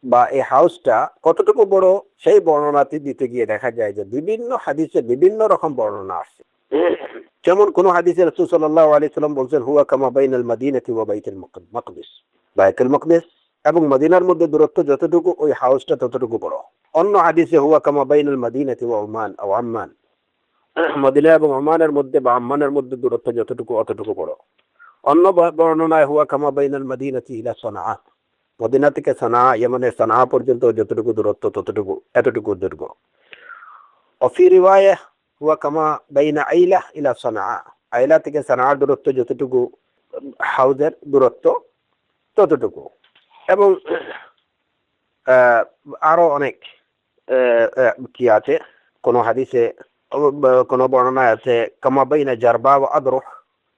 বা এই হাউসটা কতটুকু বড়, সেই বর্ণনাটি দিতে গিয়ে দেখা যায় যে বিভিন্ন হাদিসে বিভিন্ন রকম বর্ণনা আসছে। যেমন কোন হাদিসে রাসূল সাল্লাল্লাহু আলাইহি সাল্লাম বলছেন, হুয়া কামা বাইনাল মাদিনাতি ওয়া বাইতুল মাকদিস, বাইতুল মাকদিস এবং মদিনার মধ্যে দূরত্ব যতটুকু, ওই হাউসটা ততটুকু বড়। অন্য হাদিসে হুয়া কামা বাইনাল মাদিনাতি ওয়া ওমান ও আম্মান, মদিনা এবং ওমানের মধ্যে বা আম্মানের মধ্যে দূরত্ব যতটুকু অতটুকু বড়। অন্য বর্ণনায় হুয়া কামা বাইনাল মাদিনাতি ইলা সানআ, মদিনা থেকে সানা, ইয়েমেনের সানা পর্যন্ত যতটুকু দূরত্ব ততটুকু, এতটুকু দৈর্ঘ্য। অফি রিওয়ায়া হুয়া কামা বাইনা আইলা ইলা সানা, আইলা থেকে সানার দূরত্ব যতটুকু, হাউজের দূরত্ব ততটুকু। এবং আরো অনেক কি আছে, কোন হাদিসে কোন বর্ণনায় আছে কামা বাইনা জারবা ও আদরহ,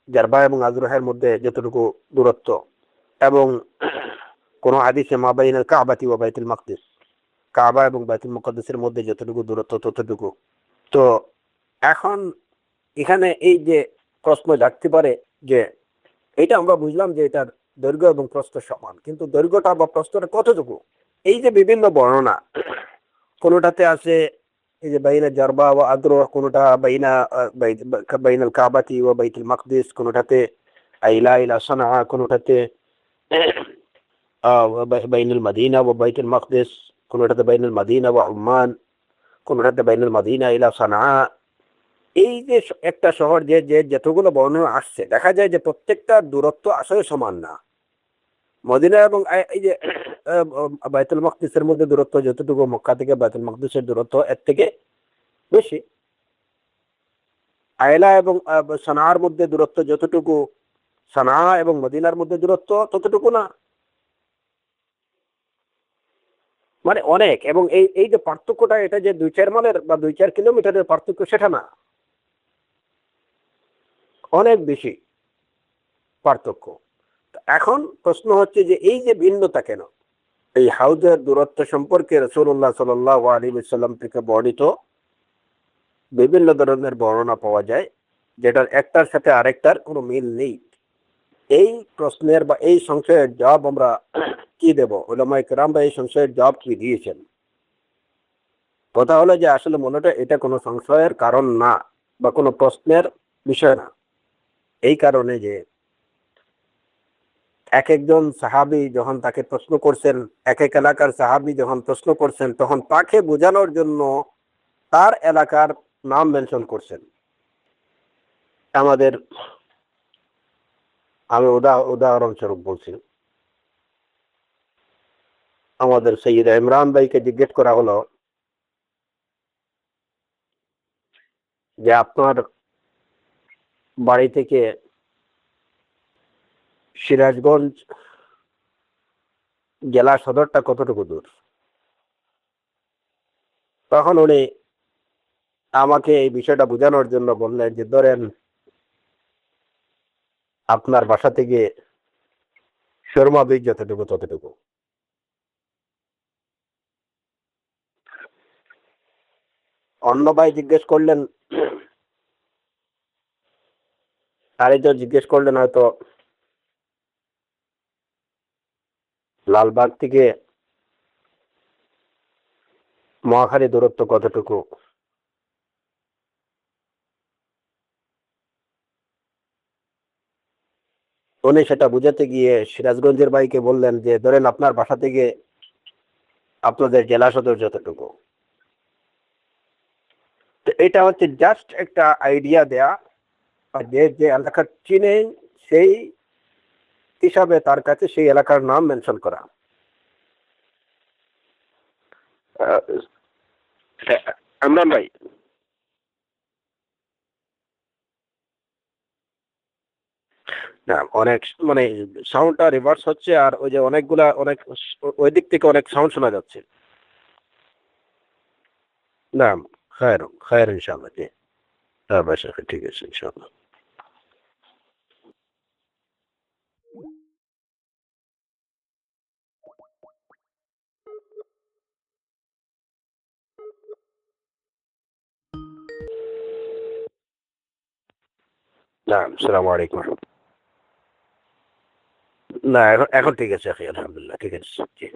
জারবা এবং আজরহের মধ্যে যতটুকু দূরত্ব। এবং কোন হাদিসে মা বাইনাল কাবাতি ওয়া বাইতুল মাকদিস, কাবা এবং বাইতুল মুকাদ্দাসের মধ্যে যতটুকু দূরত্ব ততটুকু। তো এখন এখানে এই যে প্রশ্ন জাগতে পারে যে এটা আমরা বুঝলাম যে এটার দৈর্ঘ্য এবং প্রস্থ সমান, কিন্তু দৈর্ঘ্যটা বা প্রস্থটা কতটুকু? এই যে বিভিন্ন বর্ণনা, কোনটাতে আছে এই যে বাইনা জারবা ওয়া আদ্র, কোনটা বাইনা বাইনাল কাবাতি ওয়া বাইতুল মাকদিস, কোনটাতে আইলা ইলা সানা, কোনটাতে বাইনাল মাদিনা ওয়া বাইতুল মাকদিস, কোনটাতে বাইনাল মাদিনা ওয়া উম্মান, কোনটাতে বাইনাল মাদিনা ইলা সানা। এই যে একটা শহর যে যে যতগুলো বর্ণনা আসছে, দেখা যায় যে প্রত্যেকটা দূরত্ব আসলে সমান না। মদিনা এবং এই যে বাইতুল মাকদিসের মধ্যে দূরত্ব যতটুকু, মক্কা থেকে বাইতুল মাকদিসের দূরত্ব এর থেকে বেশি। আয়লা এবং সানার মধ্যে দূরত্ব যতটুকু, সানা এবং মদিনার মধ্যে দূরত্ব ততটুকু না, মানে অনেক। এবং এই এই যে পার্থক্যটা, এটা যে 2-4 মাইলের বা 2-4 কিলোমিটারের পার্থক্য সেটা না, অনেক বেশি পার্থক্য। এখন প্রশ্ন হচ্ছে যে এই যে ভিন্নতা কেন? এই হাউজের দূরত্ব সম্পর্কে রাসূলুল্লাহ সাল্লাল্লাহু আলাইহি ওয়াসাল্লাম থেকে বর্ণিত বিভিন্ন ধরনের বর্ণনা পাওয়া যায়, যেটার একটার সাথে আরেকটার কোনো মিল নেই। এই প্রশ্নের বা এই সংশয়ের জবাব আমরা কি দেব? উলামায়ে কেরামরা এই সংশয়ের জবাব কি দিয়েছেন? কথা হলো যে আসলে মূলত এটা কোনো সংশয়ের কারণ না বা কোনো প্রশ্নের বিষয় না। এই কারণে যে এক একজন সাহাবী যখন তাকে প্রশ্ন করছেন, এক এক এলাকার সাহাবী যখন প্রশ্ন করছেন, তখন তাকে বোঝানোর জন্য তার এলাকার নাম মেনশন করছেন। আমাদের, আমি উদাহরণস্বরূপ বলছি, আমাদের সৈয়দ ইমরান ভাইকে জিজ্ঞেস করা হলো যে আপনার বাড়ি থেকে সিরাজগঞ্জ জেলা সদরটা কতটুকু দূর? তখন উনি আমাকে এই বিষয়টা বোঝানোর জন্য বললেন যে ধরেন আপনার বাসা থেকে শর্মা বীজ যতটুকু ততটুকু। অন্য ভাই জিজ্ঞেস করলেন, আরেকজন জিজ্ঞেস করলেন হয়তো লালবাগ থেকে মহাখালী দূরত্ব কতটুকু? উনি সেটা বুঝাতে গিয়ে সিরাজগঞ্জের ভাইকে বললেন যে ধরেন আপনার বাসা থেকে আপনাদের জেলা সদর যতটুকু। তো এটা হচ্ছে জাস্ট একটা আইডিয়া দেয়া, আর যে যে এলাকা চিনে সেই হিসাবে তার কাছে সেই এলাকার নাম মেনশন করা। ইমরান ভাই, না অনেক মানে সাউন্ডটা রিভার্স হচ্ছে, আর ওই যে অনেকগুলা অনেক ওই দিক থেকে অনেক সাউন্ড শোনা যাচ্ছে। না, খায়ের খায়ের ইনশাআল্লাহ, জি। হ্যাঁ বাসা, ঠিক আছে ইনশাআল্লাহ। না, আসসালামু আলাইকুম। না, এখন এখন ঠিক আছে আলহামদুলিল্লাহ, ঠিক আছে, জি।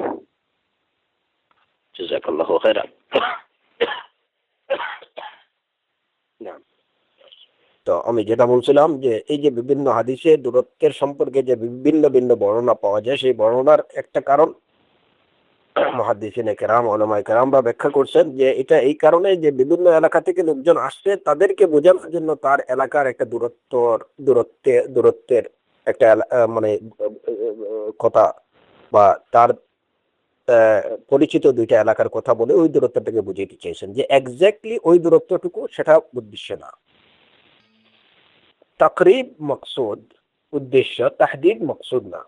জাযাকাল্লাহু খাইরান। তো আমি যেটা বলছিলাম যে এই যে বিভিন্ন হাদিসে দূরত্বের সম্পর্কে যে ভিন্ন ভিন্ন বর্ণনা পাওয়া যায়, সেই বর্ণনার একটা কারণ মুহাদ্দিসিনে কেরাম, উলামায়ে কেরামরা ব্যাখ্যা করছেন যে এটা এই কারণে যে বিভিন্ন এলাকা থেকে লোকজন আসছে, তাদেরকে বোঝানোর জন্য তার এলাকার একটা দূরত্বের একটা মানে কথা, বা তার পরিচিত দুইটা এলাকার কথা বলে ওই দূরত্বটাকে বুঝিয়ে চেয়েছেন, যে এক্স্যাক্টলি ওই দূরত্বটুকু সেটা উদ্দেশ্য না। তাকরিব মকসুদ, উদ্দেশ্য, তাহদিদ মকসুদ না।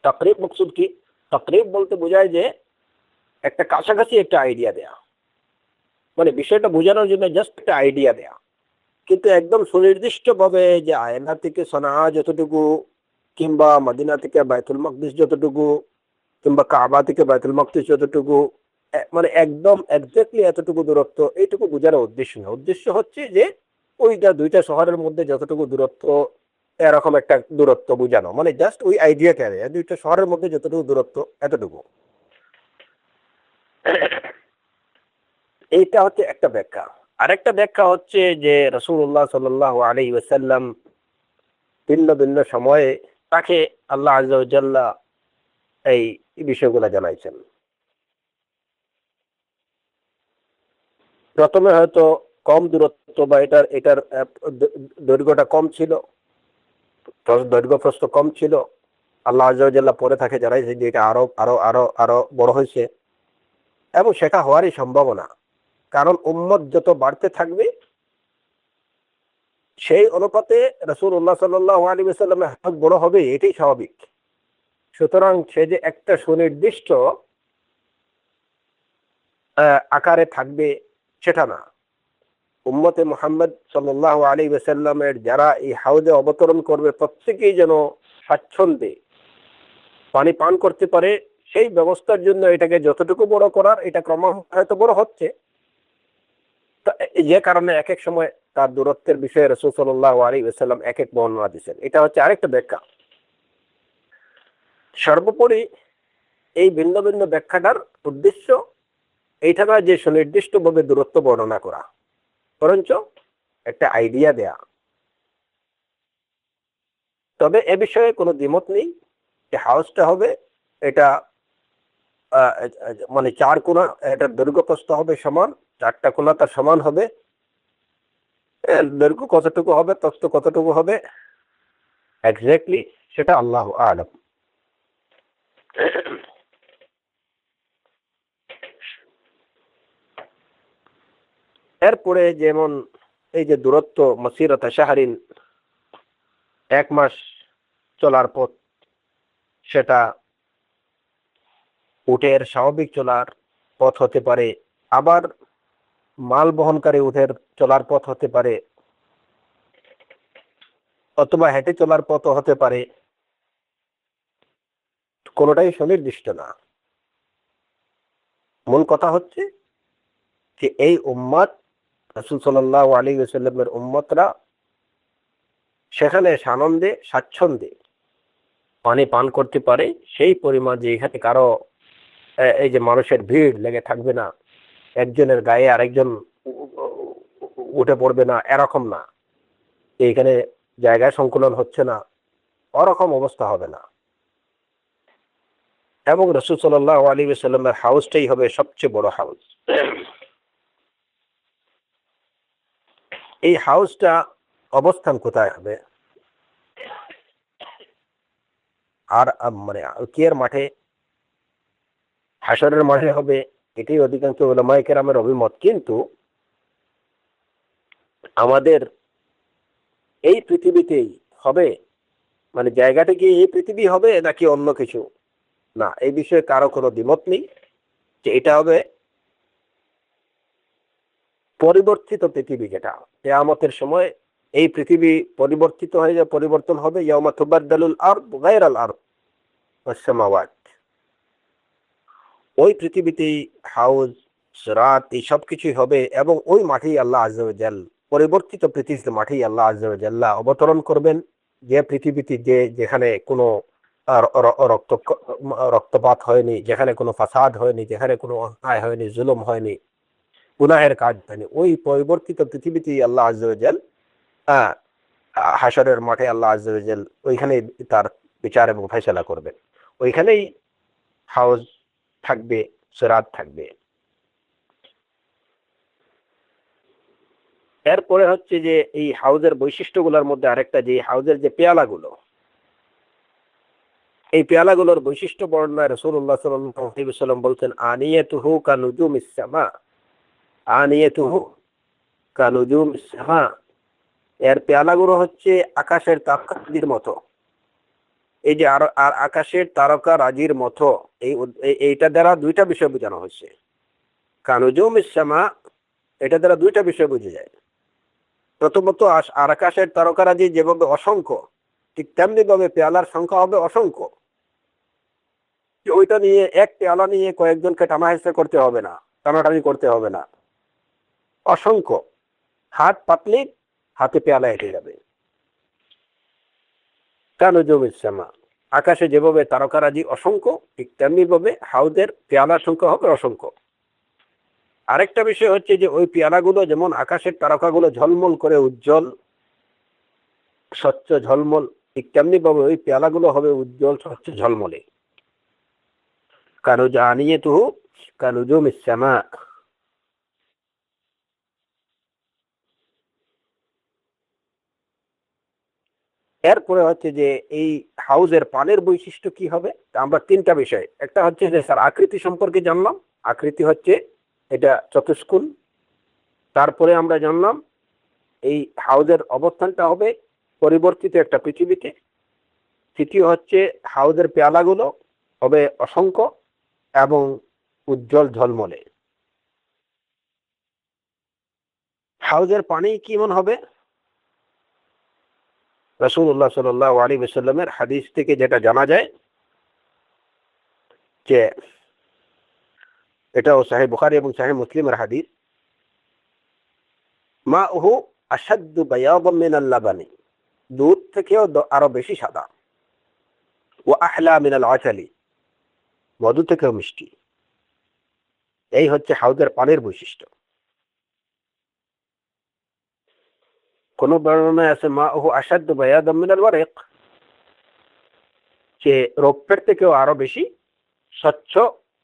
তাকরিব মকসুদ কি? তাকরিব বলতে বোঝায় যে একটা কাছাকাছি একটা আইডিয়া দেয়া, মানে বিষয়টা বোঝানোর জন্য জাস্ট একটা আইডিয়া দেয়া, কিন্তু একদম সুনির্দিষ্ট ভাবে যে আয়না থেকে সনা যতটুকু, কিংবা মদিনা থেকে বাইতুল মাকদিস যতটুকু, কিংবা কাবা থেকে বাইতুল মাকদিস যতটুকু, মানে একদম এক্স্যাক্টলি এতটুকু দূরত্ব, এইটুকু বোঝানোর উদ্দেশ্য না। উদ্দেশ্য হচ্ছে যে ওইটা দুইটা শহরের মধ্যে যতটুকু দূরত্ব, এরকম একটা দূরত্ব বোঝানো, মানে জাস্ট ওই আইডিয়াটা দেয়, দুইটা শহরের মধ্যে যতটুকু দূরত্ব এতটুকু। এইটা হচ্ছে একটা ব্যাখ্যা। আরেকটা ব্যাখ্যা হচ্ছে যে রাসূলুল্লাহ সাল্লাল্লাহু আলাইহি ওয়াসাল্লাম ভিন্ন ভিন্ন সময়ে তাকে আল্লাহ আযজা ওয়া জাল্লা এই বিষয়গুলো জানাইছেন। প্রথমে হয়তো কম দূরত্ব বা এটার দৈর্ঘ্যটা কম ছিল, দৈর্ঘ্য প্রস্থ কম ছিল। আল্লাহ আযজা ওয়া জাল্লা পরে তাকে জানাইছে যে এটা আরো আরো আরো আরো বড় হয়েছে, এবং সেটা হওয়ারই সম্ভাবনা। কারণ উম্মত যত বাড়তে থাকবে সেই অনুপাতে রাসূলুল্লাহ সাল্লাল্লাহু আলাইহি ওয়াসাল্লামের হক বড় হবে, এটাই স্বাভাবিক। সুতরাং সে যে একটা সুনির্দিষ্ট আকারে থাকবে সেটা না। উম্মতে মুহাম্মদ সাল্লাল্লাহু আলাইহি ওয়াসাল্লামের যারা এই হাউজে অবতরণ করবে প্রত্যেকেই যেন স্বাচ্ছন্দ্যে পানি পান করতে পারে, সেই ব্যবস্থার জন্য এটাকে যতটুকু বড় করার, এটা ক্রমশ হয়তো বড় হচ্ছে। যে কারণে এক এক সময় তার দূরত্বের বিষয়ে রাসূল সাল্লাল্লাহু আলাইহি ওয়াসাল্লাম এক এক বর্ণনা দিয়েছেন। এটা হচ্ছে আরেকটা ব্যাখ্যা। সর্বোপরি এই ভিন্ন ভিন্ন ব্যাখ্যাটার উদ্দেশ্য এইটা নয় যে সুনির্দিষ্টভাবে দূরত্ব বর্ণনা করা, বরঞ্চ একটা আইডিয়া দেয়া। তবে এ বিষয়ে কোনো দ্বিমত নেই যে হাউসটা হবে এটা মানে 4 কোণা, এটার দৈর্ঘ্য প্রস্থ হবে সমান, 4টা কোণা তার সমান হবে। দৈর্ঘ্য কতটুকু হবে, প্রস্থ কতটুকু হবে এক্স্যাক্টলি সেটা আল্লাহু আ'লাম। এরপরে যেমন এই যে দূরত্ব মাসিরাতা শাহরিন, 1 মাস চলার পথ, সেটা উটের স্বাভাবিক চলার পথ হতে পারে, আবার মাল বহনকারী উটের চলার পথ হতে পারে, অথবা হেঁটে চলার পথ হতে পারে। কোনোটাই সুনির্দিষ্ট না। মূল কথা হচ্ছে যে এই উম্মত, রাসূল সাল্লাল্লাহু আলাইহি ওয়াসাল্লামের উম্মতরা সেখানে সানন্দে স্বাচ্ছন্দ্যে পানি পান করতে পারে, সেই পরিমাণ যে এখানে কারো এই যে মানুষের ভিড় লেগে থাকবে না, একজনের গায়ে আরেকজন উঠে পড়বে না, এরকম না। এইখানে জায়গায় সংকুলন হচ্ছে না, ওরকম অবস্থা হবে না। এবং রাসূল সাল্লাল্লাহু আলাইহি ওয়াসাল্লামের হাউসটাই হবে সবচেয়ে বড় হাউস। এই হাউসটা অবস্থান কোথায় হবে? আর মানে কিয়ের মাঠে, হাসরের মাঠে হবে, এটাই অধিকাংশ উলামায়ে কেরামের অভিমত। কিন্তু আমাদের এই পৃথিবীতেই হবে, মানে জায়গাটা কি এই পৃথিবী হবে নাকি অন্য কিছু, না, এই বিষয়ে কারো কোনো দ্বিমত নেই যে এটা হবে পরিবর্তিত পৃথিবী, যেটা কিয়ামতের সময় এই পৃথিবী পরিবর্তিত হয়ে যাবে, পরিবর্তন হবে। ইয়াউমা তুবাদদালুল আরদ গায়রাল আরদ ওয়াস সামাওয়াত। ওই পৃথিবীতেই হাউজ, সিরাত, এই সব কিছুই হবে, এবং ওই মাঠেই আল্লাহ আযজা ওয়া জাল, পরিবর্তিত পৃথিবীর মাঠেই আল্লাহ আযজা ওয়া জাল্লা অবতরণ করবেন। যে পৃথিবীতে যেখানে কোনো আর রক্ত রক্তপাত হয়নি, যেখানে কোনো ফাসাদ হয়নি, যেখানে কোনো অন্যায় হয়নি, জুলুম হয়নি, গুনাহের কাজ হয়নি, ওই পরিবর্তিত পৃথিবীতে আল্লাহ আযজা ওয়া জাল হাশরের মাঠে আল্লাহ আযজা ওয়া জাল ওইখানে তার বিচার এবং ফয়সালা করবেন। ওইখানেই হাউজ থাকবে, সিরাত থাকবে। এরপরে হচ্ছে যে এই হাউজের বৈশিষ্ট্যগুলোর মধ্যে আরেকটা, যে হাউজের যে পেয়ালাগুলো, এই পেয়ালাগুলোর বৈশিষ্ট্য বর্ণনায় রাসূলুল্লাহ সাল্লাল্লাহু আলাইহি ওয়াসাল্লাম বলছেন, আনিয়াতুহু কানুজুমিস সামা, আনিয়াতুহু কানুজুমিস সামা, এর পেয়ালাগুলো হচ্ছে আকাশের তারকারাজির মতো। এই যে আর আকাশের তারকা রাজির মতো, এইটা দ্বারা দুইটা বিষয় বোঝানো হয়েছে। কানুজুমিস সামা, এটা দ্বারা দুইটা বিষয় বোঝা যায়। প্রথমত আর আকাশের তারকারাজি যেভাবে অসংখ্য, ঠিক তেমনি ভাবে পেয়ালার সংখ্যা হবে অসংখ্য। ওইটা নিয়ে, এক পেয়ালা নিয়ে কয়েকজনকে টানাহেসা করতে হবে না, টানাটানি করতে হবে না। অসংখ্য, হাত পাতলে হাতে পেয়ালা এঁটে যাবে। কানুজুমিস সামা, আকাশে যেভাবে তারকারাজি অসংখ্য, ঠিক তেমনি ভাবে হাউজের পেয়ালার সংখ্যা হবে অসংখ্য। আরেকটা বিষয় হচ্ছে যে ওই পেয়ালাগুলো যেমন আকাশের তারকাগুলো ঝলমল করে উজ্জ্বল, স্বচ্ছ ঝলমল, ঠিক তেমনি ভাবে ওই পেয়ালাগুলো হবে উজ্জ্বল, স্বচ্ছ ঝলমলে। কানুজানিয়াতুহু কানুজুমিস সামা। এরপরে হচ্ছে যে এই হাউজের পানের বৈশিষ্ট্য কি হবে। আমরা তিনটা বিষয়, একটা হচ্ছে যে স্যার আকৃতি সম্পর্কে জানলাম, আকৃতি হচ্ছে এটা চতুষ্কোণ। তারপরে আমরা জানলাম এই হাউজের অবস্থানটা হবে পরিবর্তিত একটা পৃথিবীতে। তৃতীয় হচ্ছে হাউজের পেয়ালাগুলো হবে অসংখ্য এবং উজ্জ্বল ঝলমলে। হাউজের পানি কেমন হবে, রাসূলুল্লাহ সাল্লাল্লাহু আলাইহি ওয়াসাল্লামের হাদিস থেকে যেটা জানা যায়, যে এটাও সহিহ বুখারী এবং সহিহ মুসলিমের হাদিস, মাউহু আশাদ্দু বায়াদাম মিনাল লাবানি, দুধ থেকেও আরো বেশি সাদা, ওয়া আহলা মিনাল আসালি, মধু থেকেও মিষ্টি। এই হচ্ছে হাউজের পানির বৈশিষ্ট্য। কোন বর্ণনায় আছে মাউহু আশাদ্দু বায়াদাম মিনাল ওয়ারিক, যে রৌপ্যের থেকেও আরো বেশি স্বচ্ছ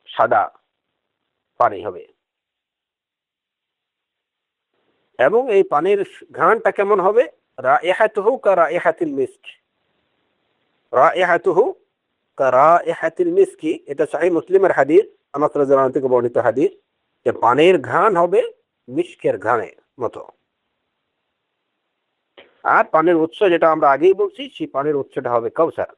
সাদা পানি হবে। এবং এই পানির ঘ্রাণটা কেমন হবে, রাইহাতুহু কারাইহাতিল মিস্ক, রাইহাতুহু কারাইহাতিল মিস্কি, এটা সহিহ মুসলিমের হাদিস, আনাস রাদিয়াল্লাহু আনহু থেকে বর্ণিত হাদিস, যে পানির ঘ্রাণ হবে মিস্কের ঘ্রাণের মতো। আর পানির উৎস যেটা আমরা আগেই বলছি, সেই পানির উৎসটা হবে কাউসার।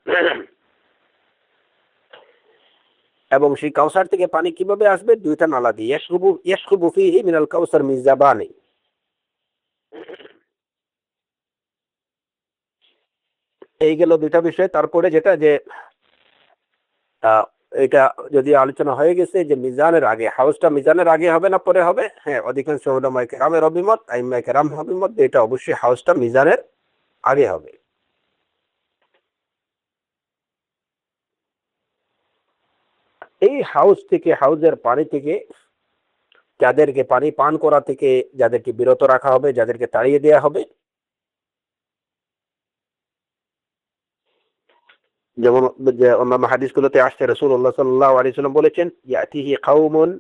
এবং সেই কাউসার থেকে পানি কিভাবে আসবে, দুইটা নালা দিয়ে, ইয়াশরুবু ফীহি মিনাল কাউসার মিজাবানি। এই গেল দুইটা বিষয়। তারপরে যেটা যে এটা যদি আলোচনা হয়ে গেছে যে মিজানের আগে, হাউসটা মিজানের আগে হবে না পরে হবে, হ্যাঁ, অধিকাংশ উলামায়ে কেরামের অভিমত, আইম্মায়ে কেরামের অভিমত, এটা অবশ্যই হাউসটা মিজানের আগে হবে। এই হাউস থেকে, হাউজের পানি থেকে যাদেরকে পানি পান করা থেকে যাদেরকে বিরত রাখা হবে, যাদেরকে তাড়িয়ে দেওয়া হবে, যেমন যে অন্যান্য হাদিসগুলোতে আসছে, রাসূলুল্লাহ সাল্লাল্লাহু আলাইহি ওয়াসাল্লাম বলেছেন, ইয়াতিহি কাওমুন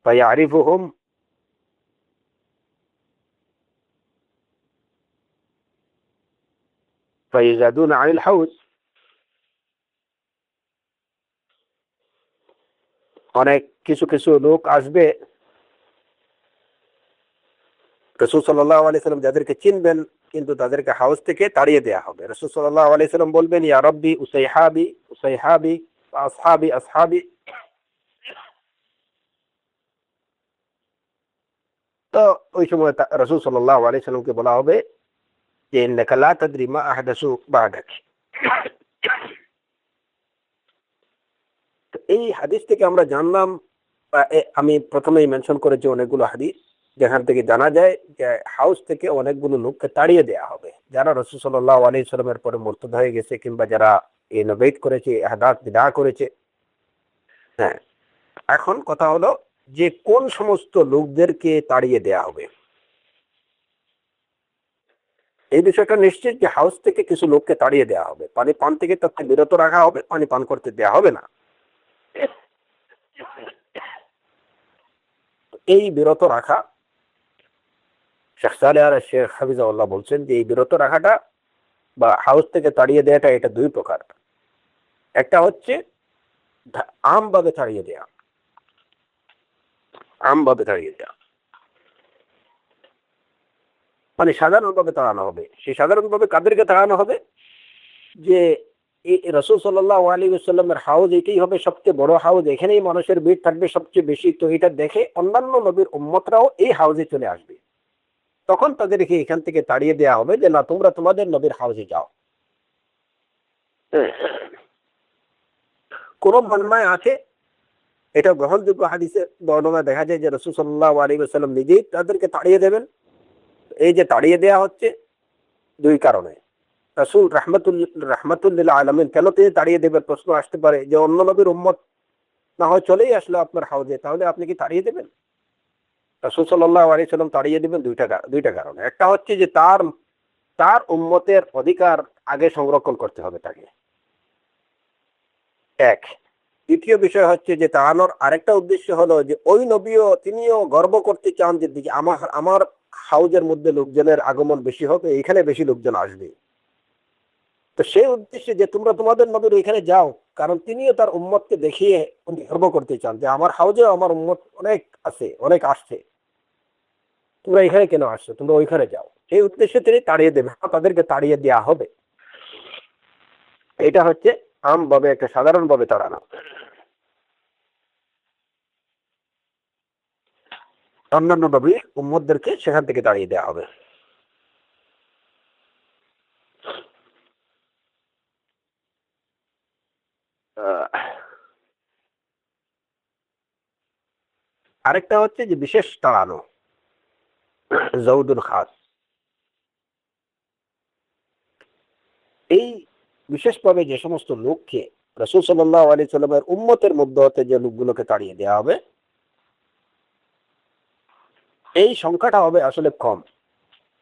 ফায়ারিফুহুম ফাইজাদুনা আনিল হাউজ, অনেক কিছু কিছু লোক আসবে, রাসূল সাল্লাল্লাহু আলাইহি ওয়াসাল্লাম যাদেরকে চিনবেন, কিন্তু তাদেরকে হাউস থেকে তাড়িয়ে দেওয়া হবে। রাসূল সাল্লাল্লাহু আলাইহি ওয়াসাল্লাম বলবেন, ইয়া রাব্বি উসাইহাবি উসাইহাবি আসহাবি আসহাবি। তো ওই সময় রাসূল সাল্লাল্লাহু আলাইহি ওয়াসাল্লামকে বলা হবে যে ইন্নাকা লা তাদরি মা আহদাসু বা'দাক। এই হাদিস থেকে আমরা জানলাম, আমি প্রথমেই মেনশন করেছি অনেকগুলো হাদিস, যেখান থেকে জানা যায় যে হাউস থেকে অনেকগুলো লোককে তাড়িয়ে দেওয়া হবে, যারা রাসূল সাল্লাল্লাহু আলাইহি ওয়াসাল্লামের পরে মুরতাদ হয়ে গেছে, কিংবা যারা ইনোভেট করেছে, ইহদাত বিদা করেছে। হ্যাঁ, এখন কথা হলো যে কোন সমস্ত লোকদেরকে তাড়িয়ে দেয়া হবে। এই বিষয়টা নিশ্চিত যে হাউস থেকে কিছু লোককে তাড়িয়ে দেওয়া হবে, পানি পান থেকে তাকে বিরত রাখা হবে, পানি পান করতে দেওয়া হবে না। এই বিরত রাখা, শেখ সালেহ আল শেখ হাফিজাহুল্লাহ বলছেন যে এই বিরত রাখাটা বা হাউস থেকে তাড়িয়ে দেওয়াটা এটা দুই প্রকার। একটা হচ্ছে আমভাবে তাড়িয়ে দেয়া, আমভাবে তাড়িয়ে দেয়া মানে সাধারণভাবে তাড়ানো হবে। সেই সাধারণভাবে কাদেরকে তাড়ানো হবে? যে রাসূল সাল্লাল্লাহু আলাইহি ওয়াসাল্লামের হাউজ এটাই হবে সবচেয়ে বড় হাউজ, এখানেই মানুষের ভিড় থাকবে সবচেয়ে বেশি, তো এটা দেখে অন্যান্য নবীর উম্মতরাও এই হাউজে চলে আসবে। তখন তাদেরকে এখান থেকে তাড়িয়ে দেওয়া হবে যে না, তোমরা তোমাদের নবীর হাউজে যাও। কোন বর্ণনায় আছে, এটা গ্রহণযোগ্য হাদিসে বর্ণনা দেখা যায় যে রাসূল সাল্লাল্লাহু আলাইহি ওয়াসাল্লাম নিজেই তাদেরকে তাড়িয়ে দেবেন। এই যে তাড়িয়ে দেওয়া হচ্ছে দুই কারণে। রাসূল রাহমাতুল্লিল আলামিন কেন তিনি তাড়িয়ে দেবেন প্রশ্ন আসতে পারে যে অন্য নবীর উম্মত না হয় চলেই আসলো আপনার হাউজে, তাহলে আপনি কি তাড়িয়ে দেবেন? রাসূল সাল্লাল্লাহু আলাইহি ওয়াসাল্লাম তাড়িয়ে দেবেন দুইটা কারণে। একটা হচ্ছে যে তার তার উম্মতের অধিকার আগে সংরক্ষণ করতে হবে তাকে, এক। দ্বিতীয় বিষয় হচ্ছে যে তাড়ানোর আরেকটা উদ্দেশ্য হলো যে ওই নবীও তিনিও গর্ব করতে চান যে দিকে আমার আমার হাউজের মধ্যে লোকজনের আগমন বেশি হবে, এখানে বেশি লোকজন আসবে। তো সেই উদ্দেশ্যে যে তোমরা তোমাদের নবীর ওইখানে যাও, কারণ তিনিও তার উম্মতকে দেখিয়ে উনি গর্ব করতে চান যে আমার হাউজেও আমার উম্মত অনেক আছে, অনেক আসছে, তোমরা এখানে কেন আসছো, তোমরা ওইখানে যাও। এই উদ্দেশ্যে তিনি তাড়িয়ে দেবেন, তাদেরকে তাড়িয়ে দেওয়া হবে। এটা হচ্ছে আমভাবে একটা সাধারণভাবে তাড়ানো। অন্যান্য নবী উম্মতদেরকে সেখান থেকে তাড়িয়ে দেওয়া হবে। আরেকটা হচ্ছে যে বিশেষ তাড়ানো, জৌদুল খাস। এই বিশেষভাবে যে সমস্ত লোককে রাসূল সাল্লাল্লাহু আলাইহি সাল্লামের উম্মতের মধ্যে হতে যে লোকগুলোকে তাড়িয়ে দেওয়া হবে, এই সংখ্যাটা হবে আসলে কম,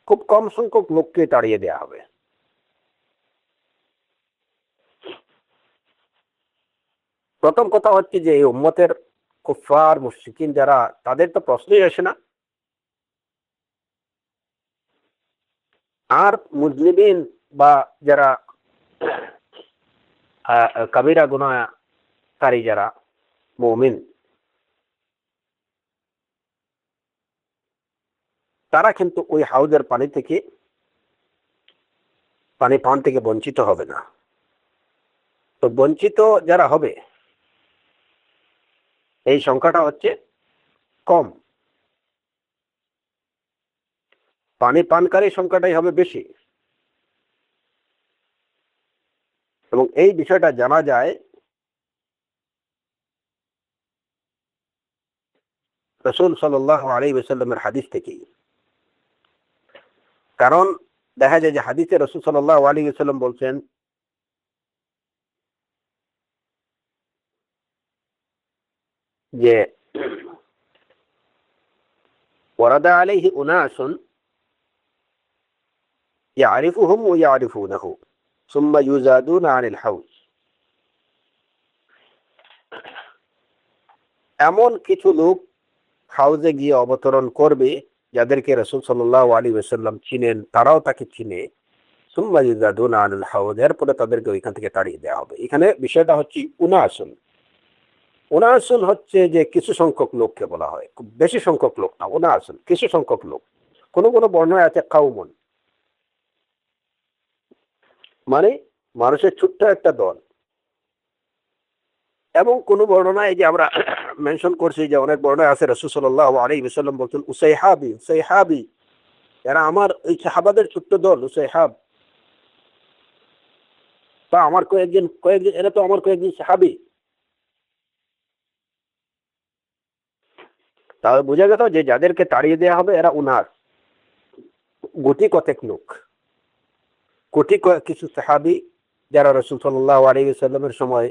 খুব কম সংখ্যক লোককে তাড়িয়ে দেওয়া হবে। প্রথম কথা হচ্ছে যে এই উম্মতের কুফফার মুশরিকিন যারা, তাদের তো প্রশ্নই আসে না। আর মুজলিমিন বা যারা কাবিরা গুনাহকারী যারা মুমিন, তারা কিন্তু ওই হাউজের পানি পান থেকে বঞ্চিত হবে না। তো বঞ্চিত যারা হবে এই সংখ্যাটা হচ্ছে কম, পানি পানকারী সংখ্যাটাই হবে বেশি। এবং এই বিষয়টা জানা যায় রাসূল সাল্লাল্লাহু আলাইহি ওয়াসাল্লামের হাদিস থেকেই। কারণ দেখা যায় যে হাদিসে রাসূল সাল্লাল্লাহু আলাইহি ওয়াসাল্লাম বলছেন যে ওয়ারাদা আলাইহি উনাসুন ইয়ারিফুহুম ওয়া ইয়ারিফুনাহু সুম্মা ইউজাদুনা আনিল হাউজ। এমন কিছু লোক হাউজে গিয়ে অবতরণ করবে যাদেরকে রাসূল সাল্লাল্লাহু আলাইহি ওয়াসাল্লাম চিনেন, তারাও তাকে চিনে। সুম্মা ইউজাদুনা আনিল হাউজ, এরপরে তাদেরকে ওইখান থেকে তাড়িয়ে দেওয়া হবে। এখানে বিষয়টা হচ্ছে উনাসুন। উনাসুন হচ্ছে যে কিছু সংখ্যক লোককে বলা হয়, খুব বেশি সংখ্যক লোক না। উনাসুন কিছু সংখ্যক লোক। কোন কোন বর্ণনায় আছে কাউমুন, মানে মানুষের ছোট্ট একটা দল। এবং কোন বর্ণনায় যে আমরা মেনশন করছি যে অনেক বর্ণনায় আছে রাসূল সাল্লাল্লাহু আলাইহি ওয়াসাল্লাম বলতেন উসাইহাবি উসাইহাবি, এরা আমার এই সাহাবাদের ছোট্ট দল, উসাইহাব, বা আমার কয়েকজন এরা তো আমার কয়েকজন সাহাবী। তাহলে বোঝা গেল যে যাদেরকে তাড়িয়ে দেওয়া হবে এরা উনার গুটি কতেক লোক, কিছু সাহাবী যারা রাসূল সাল্লাল্লাহু আলাইহি ওয়াসাল্লামের সময়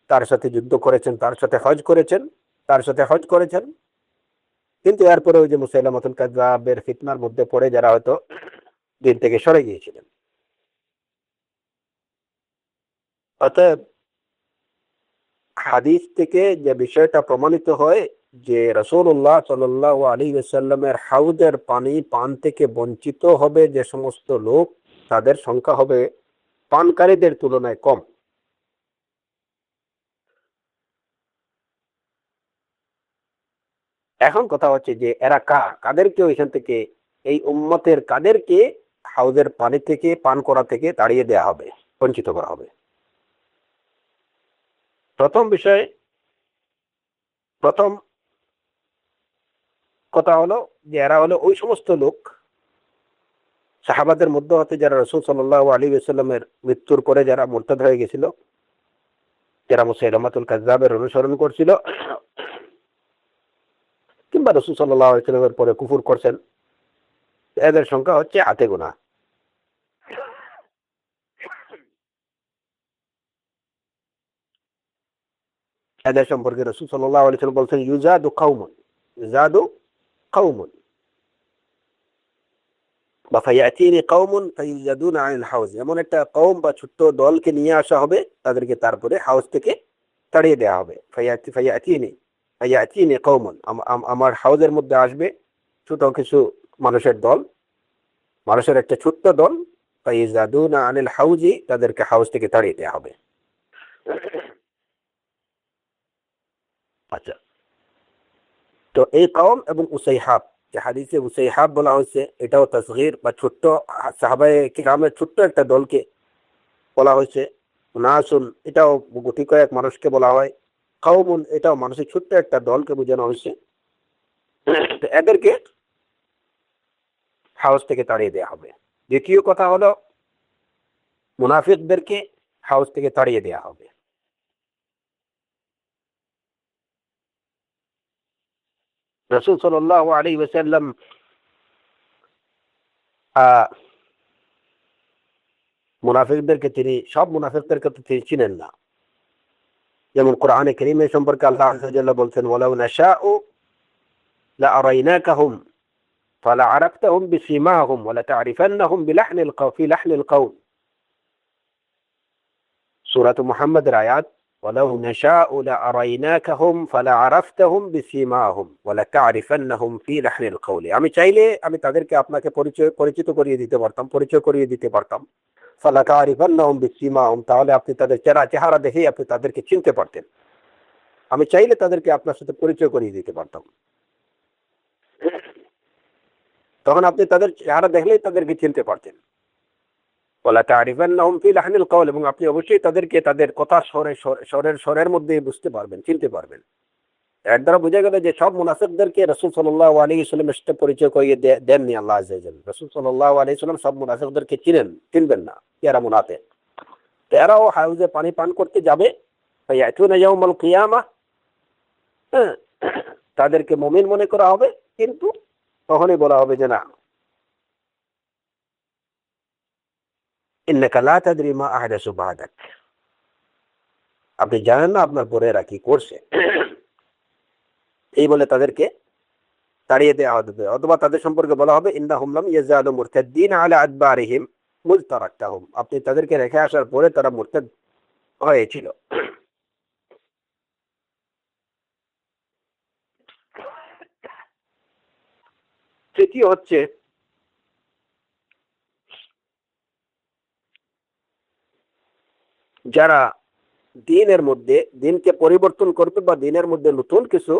তার সাথে যুদ্ধ করেছেন, তার সাথে হজ করেছেন, কিন্তু এরপরে ওই যে মুসাইলামাতুল কাযযাবের ফিতনার মধ্যে পড়ে যারা হয়তো দিন থেকে সরে গিয়েছিলেন। অতএব হাদিস থেকে যে বিষয়টা প্রমাণিত হয় যে রাসূলুল্লাহ সাল্লাল্লাহু আলাইহি ওয়াসাল্লামের হাউজের পানি পান থেকে বঞ্চিত হবে যে সমস্ত লোক, তাদের সংখ্যা হবে পানকারীদের তুলনায় কম। এখন কথা হচ্ছে যে এরা কাদেরকে ওইখান থেকে, এই উম্মতের কাদেরকে হাউজের পানি থেকে পান করা থেকে তাড়িয়ে দেওয়া হবে, বঞ্চিত করা হবে। প্রথম কথা হলো যে এরা হলো ওই সমস্ত লোক সাহাবাদের মধ্যে হতে যারা রাসূল সাল্লাল্লাহু আলাইহি ওয়াসাল্লামের মৃত্যুর পরে যারা মুরতাদ হয়ে গেছিল, যারা মুসাইলামাতুল কাযযাবের অনুসরণ করছিল, কিংবা রাসূল সাল্লাল্লাহু আলাইহি ওয়াসাল্লামের পরে কুফর করছেন, এদের সংখ্যা হচ্ছে হাতে গোনা। এদের সম্পর্কে রাসূল সাল্লাল্লাহু আলাইহি ওয়াসাল্লাম বলছেন ইউজাদু কাউমুন বা ফায়াতিনি কাউমুন ফায়ুজাদুনা আনিল হাউজ, এমন একটা কওম বা ছোট্ট দলকে নিয়ে আসা হবে, তাদেরকে তারপরে হাউজ থেকে তাড়িয়ে দেওয়া হবে। ফায়াতিনি কাউমুন, আমার হাউজের মধ্যে আসবে ছোট কিছু মানুষের একটা ছোট্ট দল, ফায়ুজাদুনা আনিল হাউজি, তাদেরকে হাউজ থেকে তাড়িয়ে দেওয়া হবে। আচ্ছা, তো এই কওম এবং উসাইহাব, যে হাদিসে উসাইহাব বলা হয়েছে, এটাও তাসগীর বা ছোট্ট সাহাবায়ে কিরামের ছোট্ট একটা দলকে বলা হয়েছে। নাসুন, এটাও গুটি কয়েক মানুষকে বলা হয়। কওমুন, এটাও মানুষের ছোট্ট একটা দলকে বোঝানো হয়েছে। তো এদেরকে হাউস থেকে তাড়িয়ে দেওয়া হবে। দ্বিতীয় কথা হলো মুনাফিকদেরকে হাউস থেকে তাড়িয়ে দেওয়া হবে। রাসূল সাল্লাল্লাহু আলাইহি ওয়াসাল্লাম মুনাফিকদেরকে সব মুনাফিকদেরকে তো তিনি চিনেন না। যেমন কোরআনে কারীমে সম্পর্কে আল্লাহ আযজা ওয়া জাল্লা বলছেন ওয়ালাউ নাশাউ লাআরাইনাকাহুম ফালাআরাফতাহুম বিসীমাহুম ওয়া লাতা'রিফান্নাহুম ফি লাহনিল কওল। সূরা মুহাম্মাদের আয়াত, ওয়ালাউ নাশাউ লাআরাইনাকাহুম ফালাআরাফতাহুম বিসীমাহুম ওয়া লাতা'রিফান্নাহুম ফি লাহনিল কওল। আমি চাইলে আমি তাদেরকে আপনাকে পরিচিত করিয়ে দিতে পারতাম। ফালাতা'রিফান্নাহুম বিসীমাহুম, তাহলে আপনি তাদের চেহারা দেখেই আপনি তাদেরকে চিনতে পারতেন। আমি চাইলে তাদেরকে আপনার সাথে পরিচয় করিয়ে দিতে পারতাম। তখন আপনি তাদের চেহারা দেখলেই তাদেরকে চিনতে পারতেন। ওয়ালাতা'রিফান্নাহুম ফি লাহনিল কওল, এবং আপনি অবশ্যই তাদেরকে তাদের কথার স্বরের মধ্যে বুঝতে পারবেন, চিনতে পারবেন। এর দ্বারা বোঝা গেল যে সব মুনাফিকদেরকে রাসূল সাল্লাল্লাহু আলাইহি ওয়াসাল্লামের সাথে পরিচয় করিয়ে দেননি আল্লাহ আযজা ওয়া জাল্লা। রাসূল সাল্লাল্লাহু আলাইহি ওয়াসাল্লাম সব মুনাফিকদেরকে চিনবেন না, এরা মুনাফিক। এরাও হাউজে পানি পান করতে যাবে, ফায়াতুনা ইয়াউমাল কিয়ামাহ, তাদেরকে মুমিন মনে করা হবে, কিন্তু তখনই বলা হবে যে না, ইন্নাকা লা তাদরি মা আহদাসু বা'দাক, আপনি জানেন না আপনার পরে এরা কি করছে। এই বলে তাদেরকে তাড়িয়ে দেওয়া হবে। অথবা তাদের সম্পর্কে বলা হবে ইন্নাহুম লাম ইয়াজালু মুরতাদ্দিন আলা আদবারিহিম মুজ তারাকতাহুম, আপনি তাদেরকে রেখে আসার পরে তারা মুরতাদ হয়েছিল। তৃতীয় হচ্ছে যারা দিনকে পরিবর্তন করবে বা দিনের মধ্যে নতুন কিছু,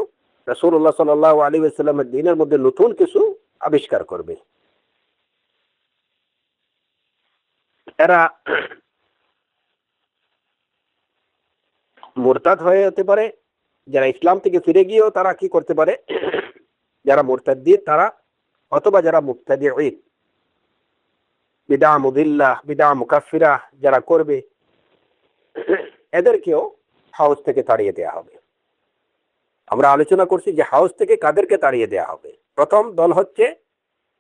রাসূলুল্লাহ সাল্লাল্লাহু আলাইহি ওয়াসাল্লামের দিনের মধ্যে নতুন কিছু আবিষ্কার করবে, এরা মুরতাদ হতে পারে। যারা ইসলাম থেকে ফিরে গিয়েও তারা কি করতে পারে, যারা মুরতাদ্দিন তারা, অথবা যারা মুবতাদিঈন, বিদআ মুদিল্লাহ, বিদআ মুকাফফিরা যারা করবে, এদেরকেও হাউস থেকে তাড়িয়ে দেওয়া হবে। আমরা আলোচনা করছি যে হাউস থেকে কাদেরকে তাড়িয়ে দেওয়া হবে। প্রথম দল হচ্ছে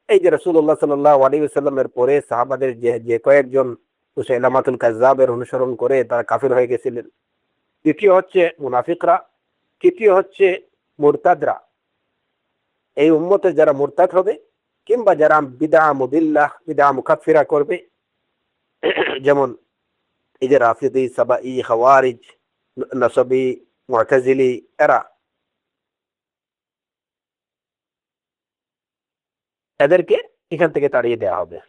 এই যে রাসূলুল্লাহ সাল্লাল্লাহু আলাইহি ওয়াসাল্লামের পরে সাহাবাদের যে কয়েকজন মুসাইলামাতুল কাজ্জাবের অনুসরণ করে তারা কাফির হয়ে গেছিলেন। দ্বিতীয় হচ্ছে মুনাফিকরা, তৃতীয় হচ্ছে মুরতাদরা। এই উম্মতে যারা মুরতাদ হবে কিংবা যারা বিদআ মুদিল্লাহ, বিদআ মুকাফফিরা করবে, যেমন এই যে রাফিদি, সাবাই, খাওয়ারিজ, নাসবি, মু'তাজিলি, এদেরকে এখান থেকে তাড়িয়ে দেওয়া হবে।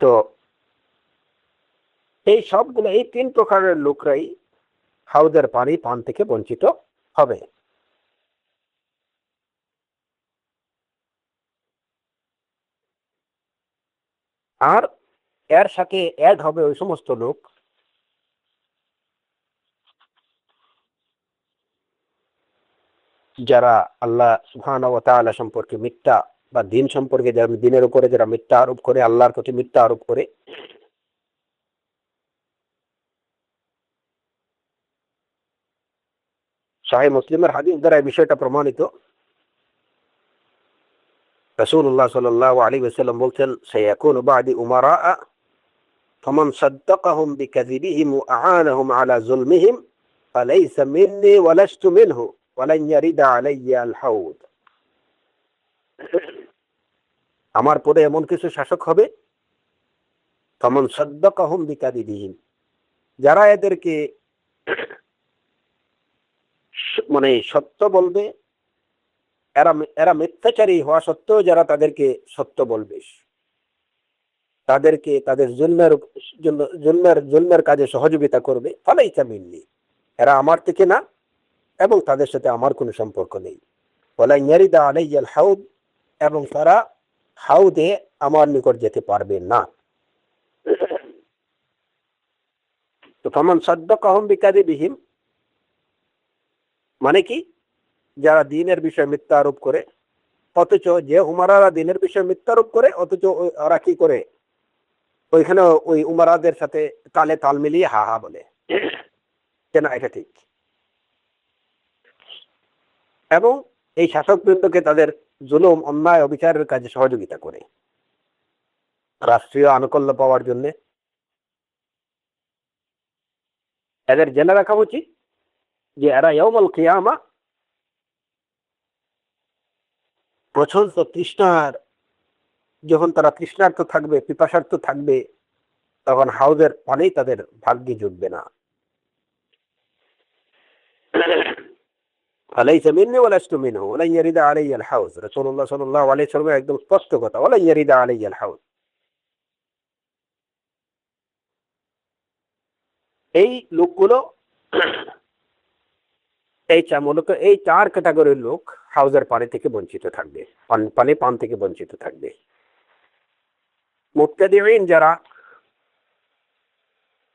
তো এই সবগুলো, এই তিন প্রকারের লোকরাই হাউদের পানি পান থেকে বঞ্চিত হবে। আর এর সাথে অ্যাড হবে ওই সমস্ত লোক যারা আল্লাহ সুবহানাহু ওয়া তাআলা সম্পর্কে মিথ্যা, বা দিন সম্পর্কে, যারা দিনের উপরে যারা মিথ্যা আরোপ করে, আল্লাহর প্রতি মিথ্যা আরোপ করে। সহিহ মুসলিমের হাদিস দ্বারা এই বিষয়টা প্রমাণিত। রাসূলুল্লাহ সাল্লাল্লাহু আলাইহি ওয়াসাল্লাম বলছেন, সায়াকুনু বা'দি উমারা ফামান সাদ্দাকাহুম বিকাযিবিহিম ওয়া আ'আনাহুম আলা যুলমিহিম ফালাইসা মিন্নি ওয়া লাস্তু মিনহু ওয়া লান ইয়ারিদা আলাইয়া আল হাউদ। আমার পরে এমন কিছু শাসক হবে, ফামান সাদ্দাকাহুম বিকাযিবিহিম, যারা এদেরকে মানে সত্য বলবে, এরা মিথ্যাচারী হওয়া সত্ত্বেও যারা তাদেরকে সত্য বলবে, তাদেরকে তাদের জুলমের কাজে সহযোগিতা করবে, ফালাইসা মিন্নি, এরা আমার থেকে না এবং তাদের সাথে আমার কোনো সম্পর্ক নেই। ওয়ালা ইয়ারিদা আলাইয়াল হাউদ, এবং তারা হাউদে আমার নিকট যেতে পারবে না। তো ফামান সাদ্দাকাহুম বিকাযিবিহিম মানে কি, যারা দ্বীনের বিষয়ে মিথ্যা আরোপ করে, অথচ যে উমারারা দ্বীনের বিষয়ে মিথ্যা আরোপ করে, অথচ ওরা কি করে, ওইখানে ওই উমারাদের সাথে তালে তাল মিলিয়ে হা হা বলে যে না এটা ঠিক, এবং এই শাসকবৃন্দকে তাদের জুলুম, অন্যায়, অবিচারের কাজে সহযোগিতা করে রাষ্ট্রীয় আনুকূল্য পাওয়ার জন্য। এদের জেনে রাখা উচিত যে এরা ইয়াউমুল কিয়ামা প্রচন্ড তৃষ্ণার, যখন তারা তৃষ্ণার্ত থাকবে, পিপাসার্ত থাকবে, তখন হাউজের পানি তাদের ভাগ্যে জুটবে না। ফালাইসা মিন্নি ওয়া লাস্তু মিনহু ওয়া লান ইয়ারিদা আলাইয়া আল হাউজ। রাসূলুল্লাহ সাল্লাল্লাহু আলাইহি ওয়াসাল্লাম একদম স্পষ্ট কথা, ওয়া লান ইয়ারিদা আলাইয়া আল হাউজ। এই লোকগুলো, মূলত এই চার ক্যাটাগরির লোক হাউজের পানি থেকে বঞ্চিত থাকবে, পানি পান থেকে বঞ্চিত থাকবে। মুবতাদিঈন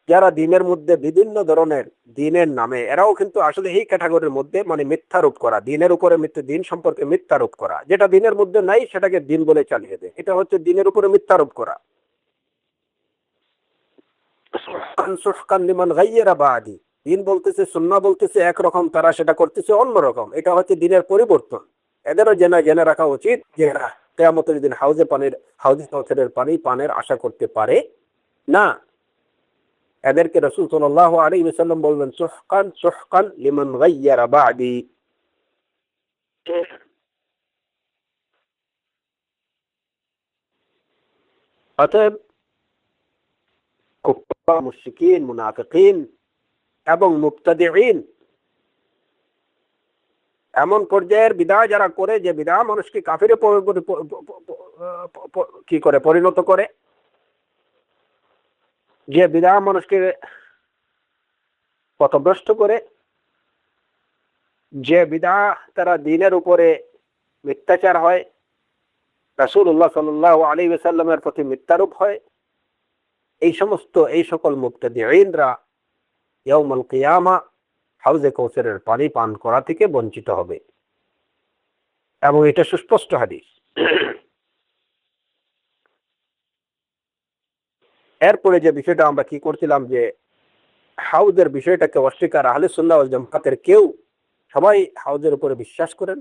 যারা দ্বীনের মধ্যে বিভিন্ন ধরনের দ্বীনের নামে, এরাও কিন্তু আসলে এই ক্যাটাগরির মধ্যে, মানে মিথ্যারোপ করা, দ্বীনের উপরে দ্বীন সম্পর্কে মিথ্যারোপ করা, যেটা দ্বীনের মধ্যে নাই সেটাকে দ্বীন বলে চালিয়ে দেয়, এটা হচ্ছে দ্বীনের উপরে মিথ্যারোপ করা। দ্বীন বলতেছে, সুন্নাহ বলতেছে একরকম, তারা সেটা করতেছে অন্যরকম, এটা হচ্ছে দ্বীনের পরিবর্তন। এদেরও জেনে রাখা উচিত যে এরা কিয়ামতের দিন হাউজে কাউসারের পানি পানের আশা করতে পারে না। এদেরকে রাসূল সাল্লাল্লাহু আলাইহি ওয়াসাল্লাম বলবেন, সুহকান সুহকান লিমান গায়্যারা বা'দি। অতএব কুফার, মুশরিকিন, মুনাফিকিন এবং মুবতাদিঈন, এমন পর্যায়ের বিদআ যারা করে, যে বিদআ মানুষকে কাফিরে কি করে পরিণত করে, যে বিদআ মানুষকে পথভ্রষ্ট করে, যে বিদআ তারা দ্বীনের উপরে মিথ্যাচার হয়, রাসূলুল্লাহ সাল্লাল্লাহু আলাইহি ওয়াসাল্লামের প্রতি মিথ্যারোপ হয়, এই সকল মুবতাদিঈনরা ইয়াউমুল কিয়ামা হাউজে কাউসারের পানি পান করা থেকে বঞ্চিত হবে, এবং এটা সুস্পষ্ট হাদিস। এরপরে যে বিষয়টা আমরা কি করছিলাম, যে হাউজের বিষয়টাকে অস্বীকার, আহলে সুন্নাহ ওয়াল জামাতের কেউ, সবাই হাউজের উপরে বিশ্বাস করেন।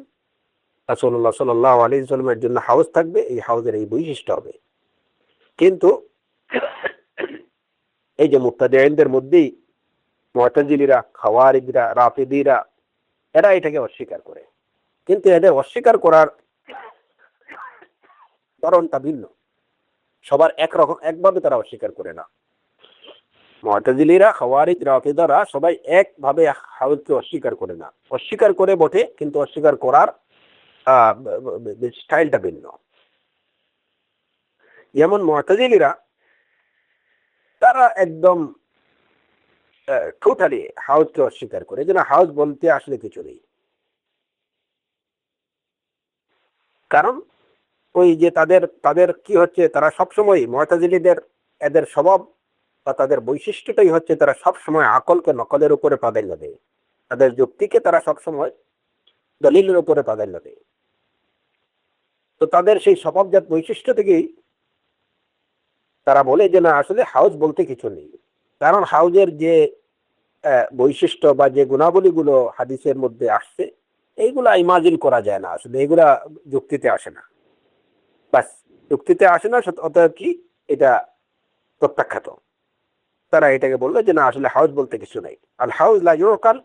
রাসূলুল্লাহ সাল্লাল্লাহু আলাইহি ওয়াসাল্লামের জন্য হাউজ থাকবে, এই হাউজের এই বৈশিষ্ট্য হবে। কিন্তু এই যে মুবতাদিঈনদের মধ্যেই মুতাজিলিরা, খাওয়ারিজরা, রাফিদিরা, এরা এটাকে অস্বীকার করে, কিন্তু এদের অস্বীকার করার কারণটা ভিন্ন। সবার একরকম একভাবে তারা অস্বীকার করে না। মুতাজিলিরা, খাওয়ারিজ, রাফিদারা সবাই একভাবে হাউজকে অস্বীকার করে না। অস্বীকার করে বটে, কিন্তু অস্বীকার করার স্টাইলটা ভিন্ন। যেমন মুতাজিলিরা, তারা একদম টোটালি হাউজকে অস্বীকার করে, যে না, হাউজ বলতে আসলে কিছু নেই। কারণ ওই যে তাদের তাদের কি হচ্ছে, তারা সবসময় মুতাজিলিদের এদের স্বভাব বা তাদের বৈশিষ্ট্যটাই হচ্ছে তারা সবসময় আকলকে নকলের উপরে প্রাধান্য দেয়। তাদের যুক্তিকে তারা সবসময় দলিলের উপরে প্রাধান্য দেয়। তো তাদের সেই স্বভাবজাত বৈশিষ্ট্য থেকেই তারা বলে যে না, আসলে হাউজ বলতে কিছু নেই। কারণ হাউজের যে বৈশিষ্ট্য বা যে গুণাবলীগুলো হাদিসের মধ্যে আসছে, এইগুলা ইমাজিন করা যায় না, আসলে এগুলা যুক্তিতে আসে না। বাস, যুক্তিতে আসে না, অতএব কি এটা প্রত্যাখ্যাত। তারা এটাকে বললো যে না, আসলে হাউজ বলতে কিছু নেই। আর হাউজ লা ইউকাল,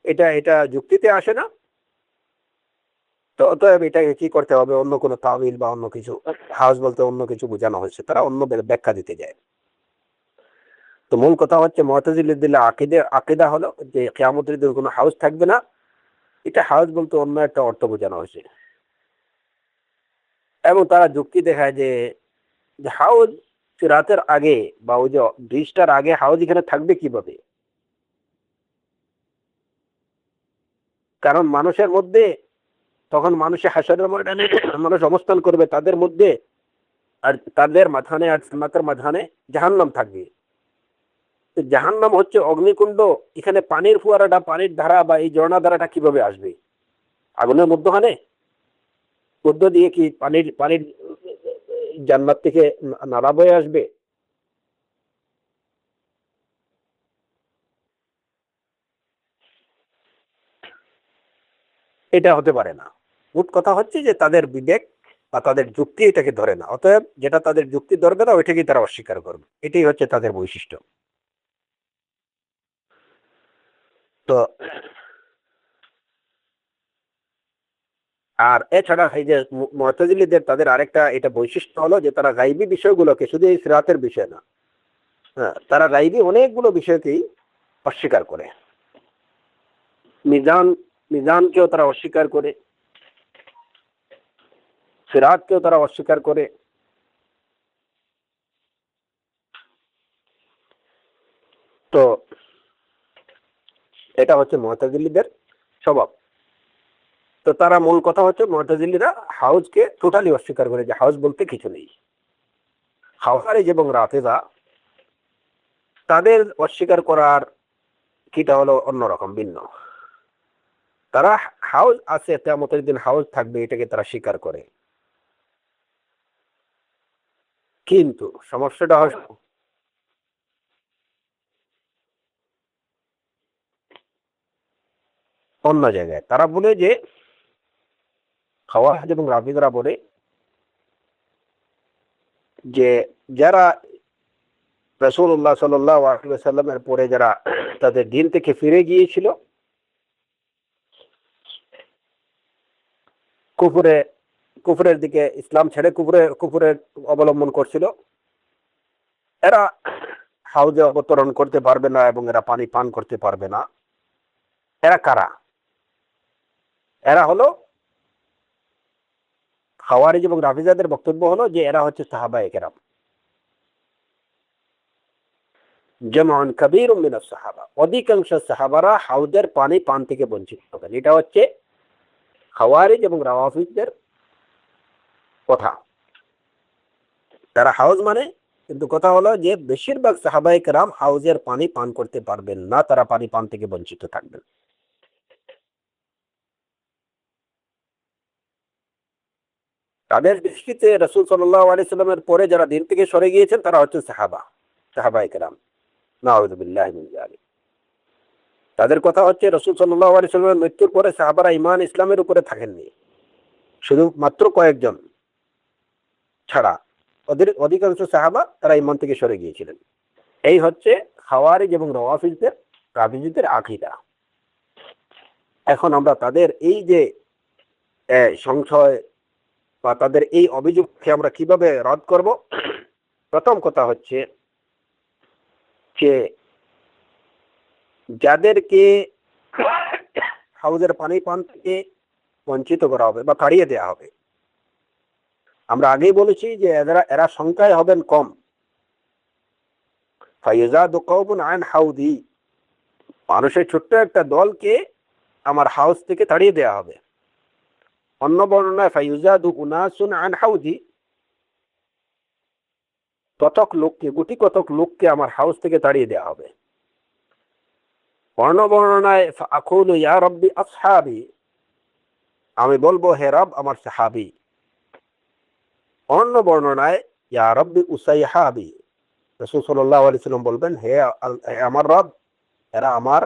এটা এটা যুক্তিতে আসে না। তো অতএব এটাকে কি করতে হবে, অন্য কোনো তাওয়িল বা অন্য কিছু, হাউজ বলতে অন্য কিছু বোঝানো হয়েছে, তারা অন্য ব্যাখ্যা দিতে যায়। তো মূল কথা হচ্ছে মুতাজিলিদের আকীদা হলো যে কিয়ামতের দিন কোনো হাউজ থাকবে না। এটা হাউজ বলতে অন্য একটা অর্থ বোঝানো হয়েছে। এবং তারা যুক্তি দেখায় যে হাউজ রাতের আগে বা ওই যে ব্রিজটার আগে হাউজ এখানে থাকবে কিভাবে? কারণ মানুষের মধ্যে তখন মানুষের হাসরের ময়দানে মানুষ অবস্থান করবে, তাদের মধ্যে আর তাদের মাঝখানে আর জান্নাতের মাঝখানে জাহান্নাম থাকবে। জাহান্নাম হচ্ছে অগ্নিকুণ্ড, এখানে পানির ফোয়ারাটা, পানির ধারা বা এই ঝর্ণা ধারাটা কিভাবে আসবে? আগুনের মধ্যখানে মধ্য দিয়ে কি পানির পানির জান্নাত থেকে নালা বয়ে আসবে? এটা হতে পারে না। মোট কথা হচ্ছে যে তাদের বিবেক বা তাদের যুক্তি এটাকে ধরে না। অতএব যেটা তাদের যুক্তি ধরবে না, ওইটাকেই তারা অস্বীকার করবে। এটাই হচ্ছে তাদের বৈশিষ্ট্য। তো আর এছাড়া এই যে মুতাজিলিদের তাদের আরেকটা এটা বৈশিষ্ট্য হলো যে তারা গাইবী বিষয়গুলোকে, শুধু এই সিরাতের বিষয় না, হ্যাঁ, তারা গাইবী অনেকগুলো বিষয়কেই অস্বীকার করে। মিজান মিজানকেও তারা অস্বীকার করে, সিরাতকেও তারা অস্বীকার করে। তো এটা হচ্ছে মুতাজিলিদের স্বভাব। তো তারা মূল কথা হচ্ছে মুতাজিলিরা হাউজকে টোটালি অস্বীকার করে, যে হাউজ বলতে কিছু নেই। খাওয়ারিজ এবং রাফিদা, তাদের অস্বীকার করার কিটা হলো অন্যরকম, ভিন্ন। তারা হাউজ আছে, কিয়ামতের দিন হাউজ থাকবে, এটাকে তারা স্বীকার করে। কিন্তু সমস্যাটা হয় অন্য জায়গায়। তারা বলে যে, খাওয়ারিজ এবং রাফিদারা বলে যে যারা রাসূলুল্লাহ সাল্লাল্লাহু আলাইহি ওয়াসাল্লামের পরে যারা তাদের দিন থেকে ফিরে গিয়েছিল, কুফরে কুফরের দিকে, ইসলাম ছেড়ে কুফরে অবলম্বন করছিল, এরা হাউজে অবতরণ করতে পারবে না এবং এরা পানি পান করতে পারবে না। এরা কারা? এরা হলো খাওয়ারিজ এবং রাফিজাদের বক্তব্য হলো যে এরা হচ্ছে সাহাবায়ে কেরাম, জামউন কাবীরুম মিনাস সাহাবা। অধিকাংশ সাহাবারা হাউজের পানি পান থেকে বঞ্চিত হবেন। এটা হচ্ছে খাওয়ারিজ এবং রাওয়াফিজদের কথা। তারা হাউজ মানে, কিন্তু কথা হলো যে বেশিরভাগ সাহাবায়ে কেরাম হাউজের পানি পান করতে পারবেন না, তারা পানি পান থেকে বঞ্চিত থাকবেন। তাদের দৃষ্টিতে রাসূল সাল্লাল্লাহু আলাইহি সাল্লামের পরে যারা দিন থেকে সরে গিয়েছেন তারা হচ্ছে সাহাবায়ে কেরাম। নাউযুবিল্লাহি মিন যালিক। তাদের কথা হচ্ছে রাসূল সাল্লাল্লাহু আলাইহি সাল্লামের মৃত্যুর পরে সাহাবারা ঈমান ইসলামের উপরে থাকেননি, শুধু মাত্র কয়েকজন ছাড়া অধিকাংশ সাহাবা তারা ইমান থেকে সরে গিয়েছিলেন। এই হচ্ছে খাওয়ারিজ এবং রাফিজিদের আকীদা। এখন আমরা তাদের এই যে সংশয় বা তাদের এই অভিযোগকে আমরা কিভাবে রদ করব? প্রথম কথা হচ্ছে যে যাদেরকে হাউজের পানি পান থেকে বঞ্চিত করা হবে বা তাড়িয়ে দেওয়া হবে, আমরা আগেই বলেছি যে এরা সংখ্যায় হবেন কম। ফায়ুজাদু কওমুন আন হাউদি, মানুষের ছোট্ট একটা দলকে আমার হাউস থেকে তাড়িয়ে দেওয়া হবে। অন্য বর্ণনায় ফায়ুজাদু উনাসুন আন হাউদি, গুটি কতক লোককে আমার হাউস থেকে তাড়িয়ে দেওয়া হবে। অন্য বর্ণনায় ফাআকুলু ইয়া রাব্বি আসহাবি, আমি বলবো হে রব আমার সাহাবী। অন্য বর্ণনায় ইয়া রাব্বি উসাইহাবি, রাসূল সাল্লাল্লাহু আলাইহি ওয়াসাল্লাম বলবেন হে আমার রব, এরা আমার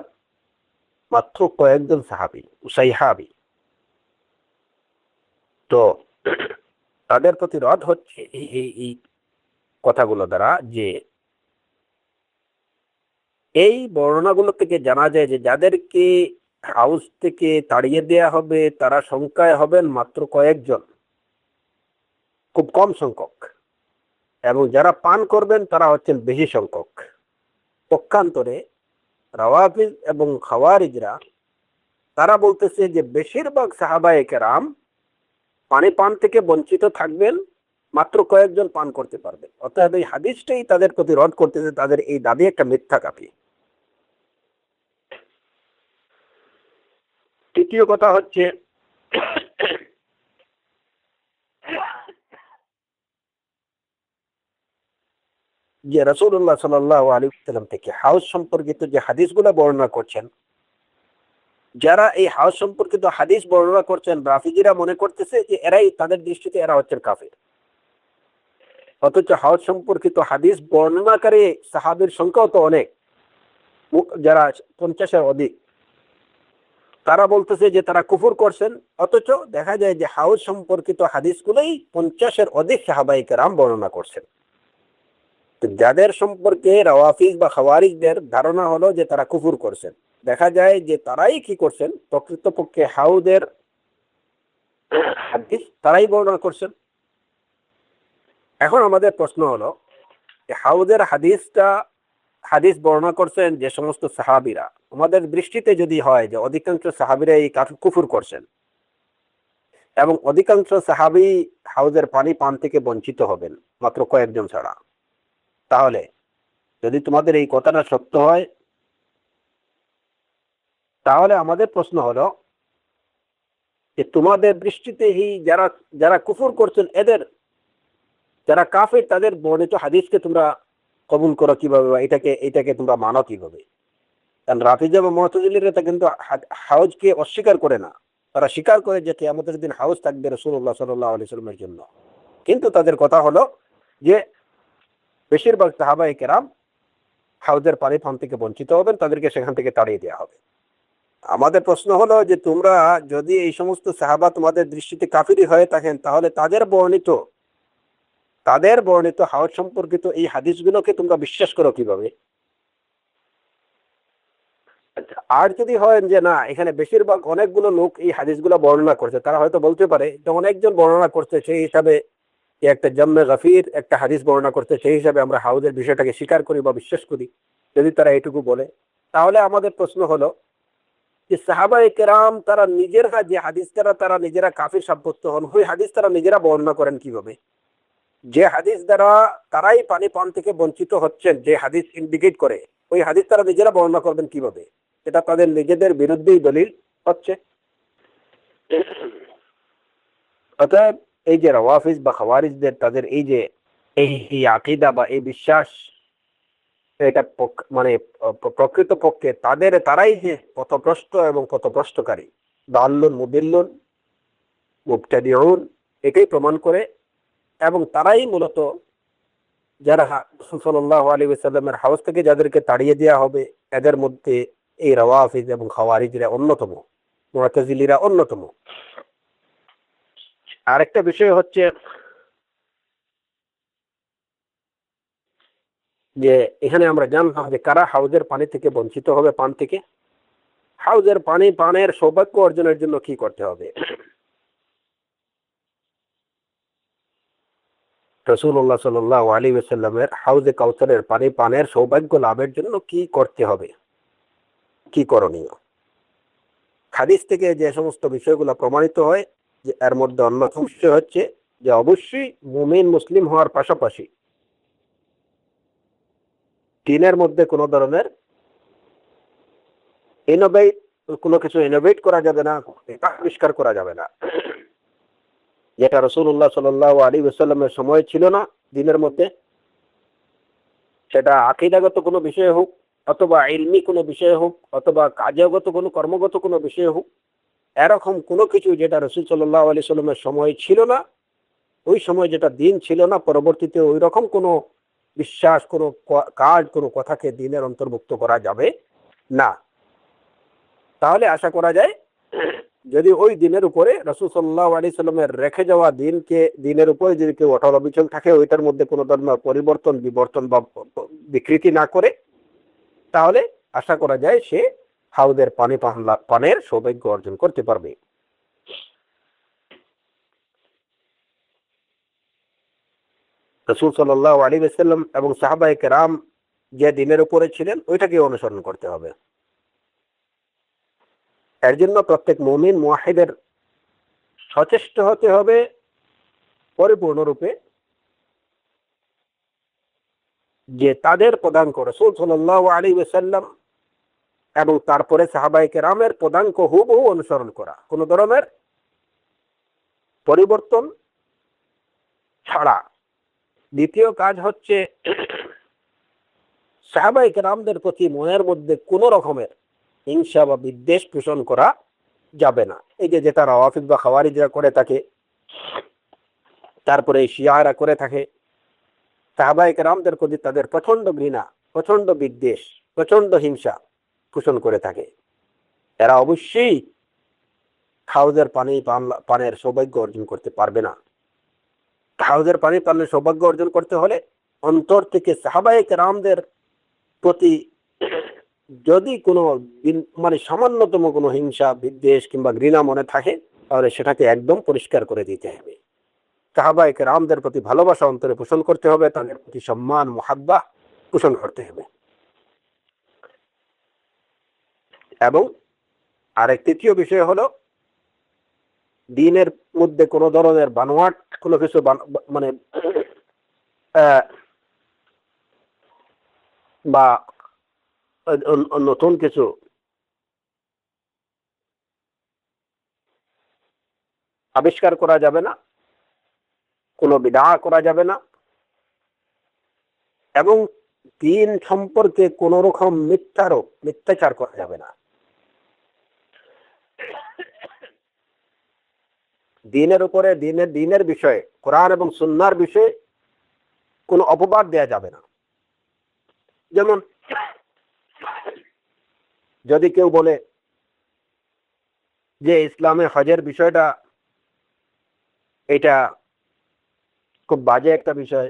মাত্র কয়েকজন সাহাবী, উসাইহাবি। তো তাদের প্রতি রদ হচ্ছে এই কথাগুলো দ্বারা যে এই বর্ণনাগুলো থেকে জানা যায় যে যাদেরকে হাউস থেকে তাড়িয়ে দেয়া হবে তারা সংখ্যায় হবেন মাত্র কয়েকজন, খুব কম সংখ্যক, এবং যারা পান করবেন তারা হচ্ছেন বেশি সংখ্যক। পক্ষান্তরে রাওয়াফিজ এবং খাওয়ারিজরা তারা বলতেছে যে বেশিরভাগ সাহাবায়ে কেরাম পানি পান থেকে বঞ্চিত থাকবেন, মাত্র কয়েকজন পান করতে পারবেন। অর্থাৎ এই হাদিসটাই তাদের প্রতি রদ করতেছে, তাদের এই দাবি একটা মিথ্যা কাফি। তৃতীয় কথা হচ্ছে যে রাসূলুল্লাহ সাল্লাল্লাহু আলাইহি ওয়াসাল্লাম থেকে হাউস সম্পর্কিত যে হাদিসগুলো বর্ণনা করছেন, যারা এই হাউস সম্পর্কিত হাদিস বর্ণনা করছেন রাফিজিরা মনে করতেছে যে এরাই, তাদের দৃষ্টিতে এরা হচ্ছেন কাফির। অথচ হাউস সম্পর্কিত হাদিস বর্ণনাকারী সাহাবীর সংখ্যাও তো অনেক, যারা 50-এর অধিক, তারা বলতেছে যে তারা কুফর করছেন। অথচ দেখা যায় যে হাউস সম্পর্কিত হাদিসগুলোই 50-এর অধিক সাহাবায়ে কেরাম বর্ণনা করছেন। তো যাদের সম্পর্কে রাওয়াফিজ বা খাওয়ারিজদের ধারণা হলো যে তারা কুফর করছেন, দেখা যায় যে তারাই কি করছেন, প্রকৃতপক্ষে হাউদের হাদিস তারাই বর্ণনা করছেন। এখন আমাদের প্রশ্ন হলো যে হাউদের হাদিস বর্ণনা করছেন যে সমস্ত সাহাবীরা, আমাদের দৃষ্টিতে যদি হয় যে অধিকাংশ সাহাবীরা এই কুফর করছেন এবং অধিকাংশ সাহাবী হাউদের পানি পান থেকে বঞ্চিত হবেন মাত্র কয়েকজন ছাড়া, তাহলে যদি তোমাদের এই কথাটা সত্য হয়, তাহলে আমাদের প্রশ্ন হলো যে তোমাদের দৃষ্টিতে এই যারা কুফর করছেন, এদের যারা কাফের, তাদের বর্ণিত হাদিসকে তোমরা কবুল করো কিভাবে, বা এটাকে তোমরা মানো কিভাবে? কারণ রাফিজা বা মুতাজিলিরা কিন্তু হাউজকে অস্বীকার করে না, তারা স্বীকার করে যে কিয়ামতের দিন হাউজ থাকবে রাসূলুল্লাহ সাল্লাল্লাহু আলাইহি ওয়াসাল্লামের জন্য। কিন্তু তাদের কথা হলো যে বেশিরভাগ সাহাবায়ে কেরাম হাউজের পানি পান থেকে বঞ্চিত হবেন, তাদেরকে সেখান থেকে তাড়িয়ে দেওয়া হবে। আমাদের প্রশ্ন হলো যে তোমরা যদি এই সমস্ত সাহাবা তোমাদের দৃষ্টিতে কাফিরি হয়ে থাকেন, তাহলে তাদের বর্ণিত হাউজ সম্পর্কিত এই হাদিসগুলোকে তোমরা বিশ্বাস করো কিভাবে? আর যদি হয় যে না, এখানে বেশিরভাগ অনেকগুলো লোক এই হাদিসগুলো বর্ণনা করছে, তারা হয়তো বলতে পারে যে অনেকজন বর্ণনা করছে, সেই হিসাবে একটা জাম্মে গাফির একটা হাদিস বর্ণনা করছে, সেই হিসাবে আমরা হাউজের বিষয়টাকে স্বীকার করি বা বিশ্বাস করি। যদি তারা এইটুকু বলে, তাহলে আমাদের প্রশ্ন হলো যে সাহাবায়ে কেরাম তারা নিজেরা যে হাদিস দ্বারা তারা নিজেরা কাফির সাব্যস্ত হন, ওই হাদিস তারা নিজেরা বর্ণনা করেন কিভাবে? যে হাদিস দ্বারা তারাই পানি পান থেকে বঞ্চিত হচ্ছেন, যে হাদিস ইন্ডিকেট করে, ওই হাদিস তারা নিজেরা বর্ণনা করবেন কিভাবে? এটা তাদের নিজেদের বিরুদ্ধেই দলিল হচ্ছে। অতএব এই যে রাওয়াফিজ বা খাওয়ারিজদের তাদের এই যে এই আকীদা বা এই বিশ্বাস, এটা মানে প্রকৃতপক্ষে তারাই যে পথভ্রষ্ট এবং পথভ্রষ্টকারী, দাল্লুন মুদিল্লুন মুবতাদিউন, এটাই প্রমাণ করে। এবং তারাই মূলত যারা সাল্লাল্লাহু আলাইহি ওয়াসাল্লামের হাউস থেকে যাদেরকে তাড়িয়ে দেওয়া হবে, এদের মধ্যে এই রাওয়াফিজ এবং খাওয়ারিজরা অন্যতম, মুতাজিলিরা অন্যতম। আরেকটা বিষয় হচ্ছে যে এখানে আমরা জানলাম যে কারা হাউজের পানি থেকে বঞ্চিত হবে, পান থেকে। হাউজের পানি পানের সৌভাগ্য অর্জনের জন্য কি করতে হবে? রাসূলুল্লাহ সাল্লাল্লাহু আলাইহি ওয়াসাল্লামের হাউজে কাউসারের পানি পানের সৌভাগ্য লাভের জন্য কি করতে হবে, কি করণীয়? হাদিস থেকে যে সমস্ত বিষয়গুলো প্রমাণিত হয়, যে এর মধ্যে অন্যতম বিষয় হচ্ছে যে অবশ্যই মুমিন মুসলিম হওয়ার পাশাপাশি দিনের মধ্যে কোনো ধরনের ইনোভেট কোনো কিছু ইনোভেট করা যাবে না, আবিষ্কার করা যাবে না, যেটা রাসূলুল্লাহ সাল্লাল্লাহু আলাইহি ওয়াসাল্লামের সময় ছিল না দিনের মধ্যে। সেটা আকীদাগত কোনো বিষয় হোক, অথবা ইলমি কোনো বিষয় হোক, অথবা কাজগত কোনো কর্মগত কোনো বিষয় হোক, এরকম কোনো কিছু যেটা রাসূল সাল্লাল্লাহু আলাইহি ওয়াসাল্লামের সময় ছিল না, ওই সময় যেটা দিন ছিল না, পরবর্তীতে ওই রকম কোনো বিশ্বাস, কোনো কাজ, কোনো কথাকে দিনের অন্তর্ভুক্ত করা যাবে না। তাহলে আশা করা যায় যদি ওই দিনের উপরে রাসূল সাল্লাল্লাহু আলাইহি সাল্লামের রেখে যাওয়া দিনের উপরে যদি কেউ অটল অবিচল থাকে, ওইটার মধ্যে কোনো ধরনের পরিবর্তন বিবর্তন বা বিকৃতি না করে, তাহলে আশা করা যায় সে হাউদের পানের সৌভাগ্য অর্জন করতে পারবে। রাসূল সাল্লাল্লাহু আলাইহি ওয়াসাল্লাম এবং সাহাবায়ে কেরাম যে দিনের উপরে ছিলেন ওইটাকে অনুসরণ করতে হবে। এর জন্য প্রত্যেক মুমিন মুওয়াহিদের সচেষ্ট হতে হবে পরিপূর্ণরূপে, যে তাদের পদাঙ্ক রাসূল সাল্লাল্লাহু আলাইহি ওয়াসাল্লাম এবং তারপরে সাহাবায়ে কেরামের পদাঙ্ক হুবহু অনুসরণ করা, কোনো ধরনের পরিবর্তন ছাড়া। দ্বিতীয় কাজ হচ্ছে সাহাবায়ে কেরামদের প্রতি মনের মধ্যে কোনো রকমের হিংসা বা বিদ্বেষ পোষণ করা যাবে না। এই যে যেটা রাওয়াফিদ বা খাওয়ারিজরা করে থাকে, তারপরে শিয়ারা করে থাকে, সাহাবায়ে কেরামদের প্রতি তাদের প্রচন্ড ঘৃণা, প্রচন্ড বিদ্বেষ, প্রচন্ড হিংসা পোষণ করে থাকে, এরা অবশ্যই হাউজের পানের সৌভাগ্য অর্জন করতে পারবে না। হাউজের পানি পানের সৌভাগ্য অর্জন করতে হলে অন্তর থেকে সাহাবায়ে কেরামদের প্রতি যদি কোনো মানে সামান্যতম কোনো হিংসা বিদ্বেষ কিংবা ঘৃণা মনে থাকে, তাহলে সেটাকে একদম পরিষ্কার করে দিতে হবে। সাহাবায়ে কেরামদের প্রতি ভালোবাসা অন্তরে পোষণ করতে হবে, তাদের প্রতি সম্মান মুহাব্বা পোষণ করতে হবে। এবং আরেক তৃতীয় বিষয় হলো দিনের মধ্যে কোনো ধরনের বানোয়াট কোনো কিছু মানে বা নতুন কিছু আবিষ্কার করা যাবে না, কোনো বিদআ করা যাবে না, এবং দিন সম্পর্কে কোন রকম মিথ্যাচার করা যাবে না। দিনের উপরে দিনের বিষয়ে, কোরআন এবং সুন্নাহর বিষয়ে কোনো অপবাদ দেয়া যাবে না। যেমন যদি কেউ বলে যে ইসলামে হজের বিষয়টা এটা খুব বাজে একটা বিষয়,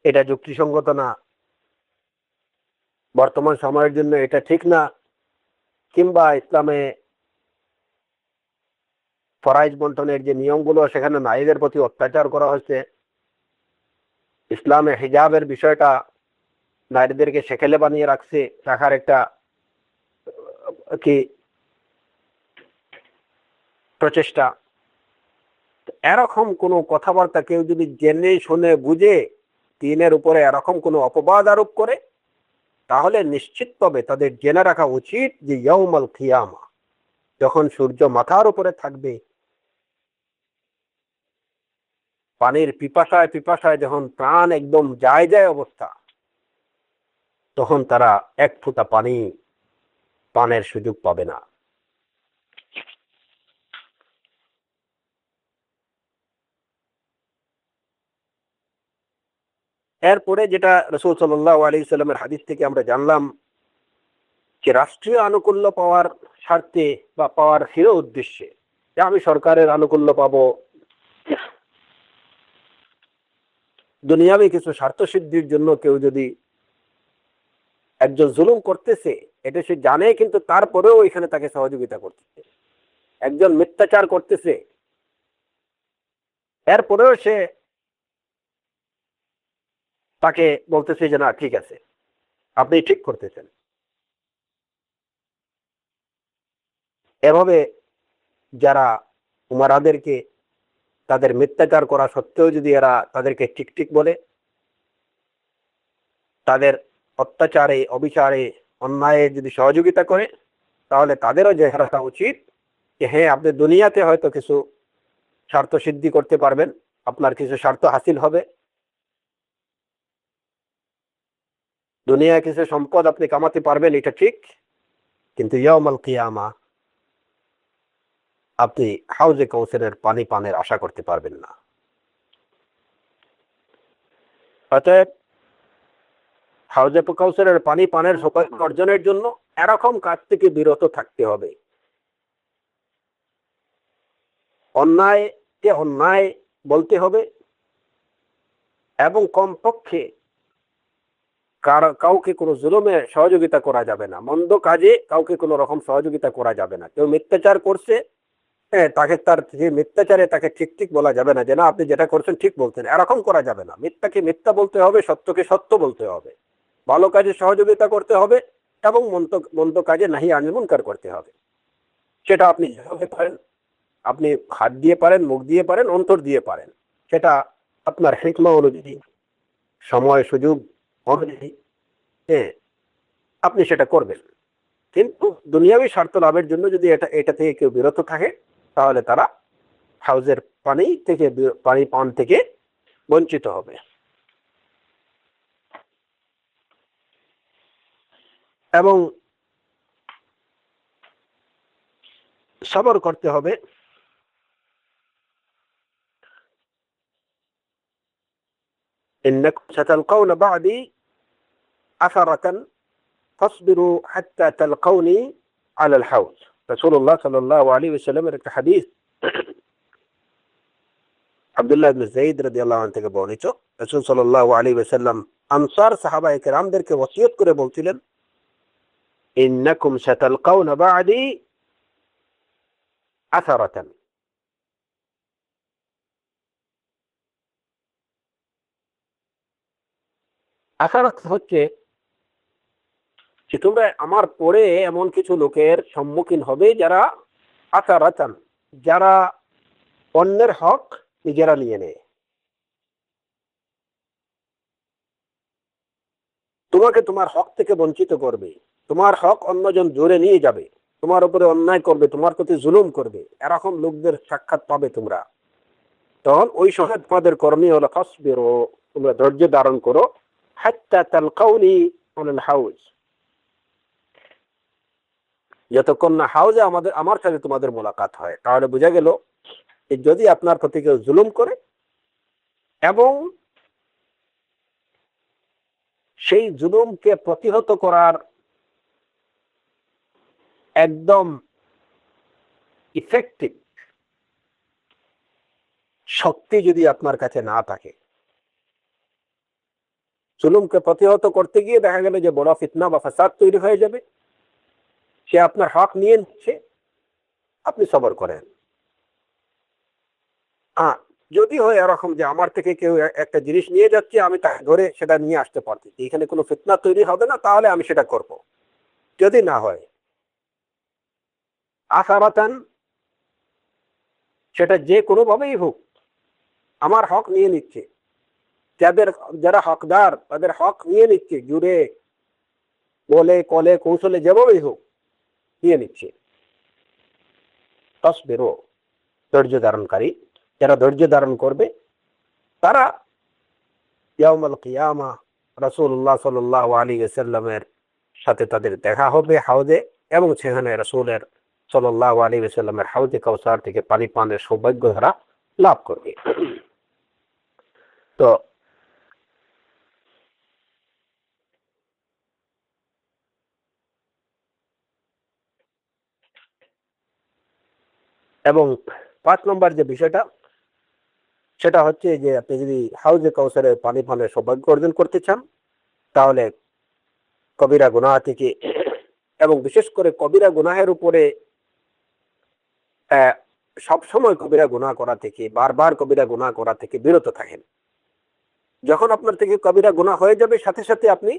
এটা যুক্তিসঙ্গত না, বর্তমান সময়ের জন্য এটা ঠিক না, কিংবা ইসলামে ফরাইজ বন্টনের যে নিয়মগুলো সেখানে নারীদের প্রতি অত্যাচার করা হচ্ছে, ইসলামে হিজাবের বিষয়টা নারীদেরকে সেকেলে বানিয়ে রাখার একটা কি প্রচেষ্টা, এরকম কোনো কথাবার্তা কেউ যদি জেনে শুনে বুঝে দিনের উপরে এরকম কোনো অপবাদ আরোপ করে, তাহলে নিশ্চিতভাবে তাদের জেনে রাখা উচিত যে ইয়াউমাল কিয়ামা, যখন সূর্য মাথার উপরে থাকবে, পানির পিপাসায় যখন প্রাণ একদম যায় অবস্থা, তখন তারা এক ফোঁটা পানি পানের সুযোগ পাবে না। এরপরে যেটা রাসূল সাল্লাল্লাহু আলাইহি সাল্লামের হাদিস থেকে আমরা জানলাম যে রাষ্ট্রীয় আনুকূল্য পাওয়ার স্বার্থে বা পাওয়ার হিরো উদ্দেশ্যে, যে আমি সরকারের আনুকূল্য পাবো, দুনিয়াবি কিছু স্বার্থ সিদ্ধির জন্য কেউ যদি একজন জুলুম করতেছে, এটা সে জানে, কিন্তু তারপরেও এখানে তাকে সহযোগিতা করতেছে। একজন মিথ্যাচার করতেছে, এরপরেও সে তাকে বলতেছে যে না ঠিক আছে, আপনি ঠিক করতেছেন। এভাবে যারা উমারাদেরকে তাদের মিথ্যাচার করা সত্ত্বেও যদি এরা তাদেরকে ঠিক ঠিক বলে, তাদের অত্যাচারে, অবিচারে, অন্যায়ে যদি সহযোগিতা করে, তাহলে তাদেরও যে হারা উচিত যে হ্যাঁ, আপনি দুনিয়াতে হয়তো কিছু স্বার্থ সিদ্ধি করতে পারবেন, আপনার কিছু স্বার্থ হাসিল হবে, দুনিয়ায় কিছু সম্পদ আপনি কামাতে পারবেন, এটা ঠিক, কিন্তু ইয়াউমাল কিয়ামা আপনি হাউজে কাউসারের পানি পানের আশা করতে পারবেন না। অতএব হাউজে কাউসারের পানি পানের সৌভাগ্য অর্জনের জন্য এরকম কাজ থেকে বিরত থাকতে হবে। অন্যায়কে অন্যায় বলতে হবে, এবং কমপক্ষে কাউকে কোনো জুলুমে সহযোগিতা করা যাবে না, মন্দ কাজে কাউকে কোনো রকম সহযোগিতা করা যাবে না। কেউ মিথ্যাচার করছে, হ্যাঁ, তাকে তার যে মিথ্যাচারে তাকে ঠিক ঠিক বলা যাবে না যে না আপনি যেটা করছেন ঠিক বলছেন, এরকম করা যাবে না। মিথ্যাকে মিথ্যা বলতে হবে, সত্যকে সত্য বলতে হবে, ভালো কাজে সহযোগিতা করতে হবে, এবং মন্দ মন্দ কাজে নাহি আনিল মুনকার করতে হবে। সেটা আপনি যেভাবে পারেন, আপনি হাত দিয়ে পারেন, মুখ দিয়ে পারেন, অন্তর দিয়ে পারেন, সেটা আপনার হিকমা অনুযায়ী, সময় সুযোগ অনুযায়ী, হ্যাঁ, আপনি সেটা করবেন। কিন্তু দুনিয়াবি স্বার্থ লাভের জন্য যদি এটা থেকে কেউ বিরত থাকে, তাহলে তারা হাউজের পানি পান থেকে বঞ্চিত হবে। এবং সবর করতে হবে। ইন্নাকুম সাতালকাউনা বা'দি আসারাতান ফাসবিরু হাত্তা তালকাউনি আলাল হাউজ। রাসূলুল্লাহ সাল্লাল্লাহু আলাইহি ওয়াসাল্লামের একটা হাদিস আব্দুল্লাহ ইবনে যায়েদ রাদিয়াল্লাহু আনহু থেকে বর্ণিত। রাসূল সাল্লাল্লাহু আলাইহি ওয়াসাল্লাম আনসার সাহাবায়ে কেরামদেরকে ওসিয়ত করে বলছিলেন, ইন্নাকুম সাতালকাউনা বা'দি আসারাতান। আসারাত হচ্ছে যে তোমরা আমার পরে এমন কিছু লোকের সম্মুখীন হবে যারা আসারাতান, যারা অন্যের হক নিজেরা নিয়ে নেয়। তোমাকে তোমার হক থেকে বঞ্চিত করবে, তোমার হক অন্যজন জোরে নিয়ে যাবে, তোমার উপরে অন্যায় করবে, তোমার প্রতি জুলুম করবে, এরকম লোকদের সাক্ষাৎ পাবে তোমরা। তখন ওই সময় তোমাদের করণীয় হলো ফাসবিরু, তোমরা ধৈর্য ধারণ করো, হাত্তা তালকাউনি আলাল হাউজ, যতক্ষণ না হাউজে আমার সাথে তোমাদের মোলাকাত হয়। তাহলে বোঝা গেল যদি আপনার প্রতি কেউ জুলুম করে এবং সেই জুলুমকে প্রতিহত করার একদম ইফেক্টিভ শক্তি যদি আপনার কাছে না থাকে, জুলুমকে প্রতিহত করতে গিয়ে দেখা গেল যে বড় ফিতনা বা ফাসাদ তৈরি হয়ে যাবে, সে আপনার হক নিয়ে নিচ্ছে, আপনি সবর করেন। যদি হয় এরকম যে আমার থেকে কেউ একটা জিনিস নিয়ে যাচ্ছে, আমি তাকে ধরে সেটা নিয়ে আসতে পারছি, এখানে কোনো ফিতনা তৈরি হবে না, তাহলে আমি সেটা করব। যদি না হয় আসারাতান, সেটা যে কোনো ভাবেই হোক আমার হক নিয়ে নিচ্ছে, যারা হকদার তাদের হক নিয়ে নিচ্ছে, জুড়ে বলে কলে কৌশলে যেভাবেই হোক নিয়ে নিচ্ছে, তসবিরু, ধৈর্য ধারণকারী, যারা ধৈর্য ধারণ করবে তারা ইয়াউমাল কিয়ামা রাসূলুল্লাহ সাল্লাল্লাহু আলাইহি ওয়াসাল্লামের সাথে তাদের দেখা হবে হাউজে, এবং সেখানে রাসূলের সাল্লাল্লাহু আলাইহি ওয়াসাল্লামের হাউজে কাউসার থেকে পানি পানের সৌভাগ্য তারা লাভ করবে। তো এবং 5 নম্বর যে বিষয়টা, সেটা হচ্ছে যে আপনি যদি হাউজে কাউসারের পানি পানের সৌভাগ্য অর্জন করতে চান, তাহলে কবিরা গুনাহ থেকে, এবং বিশেষ করে কবিরা গুনাহের উপরে সবসময় কবিরা গুনাহ করা থেকে, বারবার কবিরা গুনাহ করা থেকে বিরত থাকেন। যখন আপনার থেকে কবিরা গুনাহ হয়ে যাবে, সাথে সাথে আপনি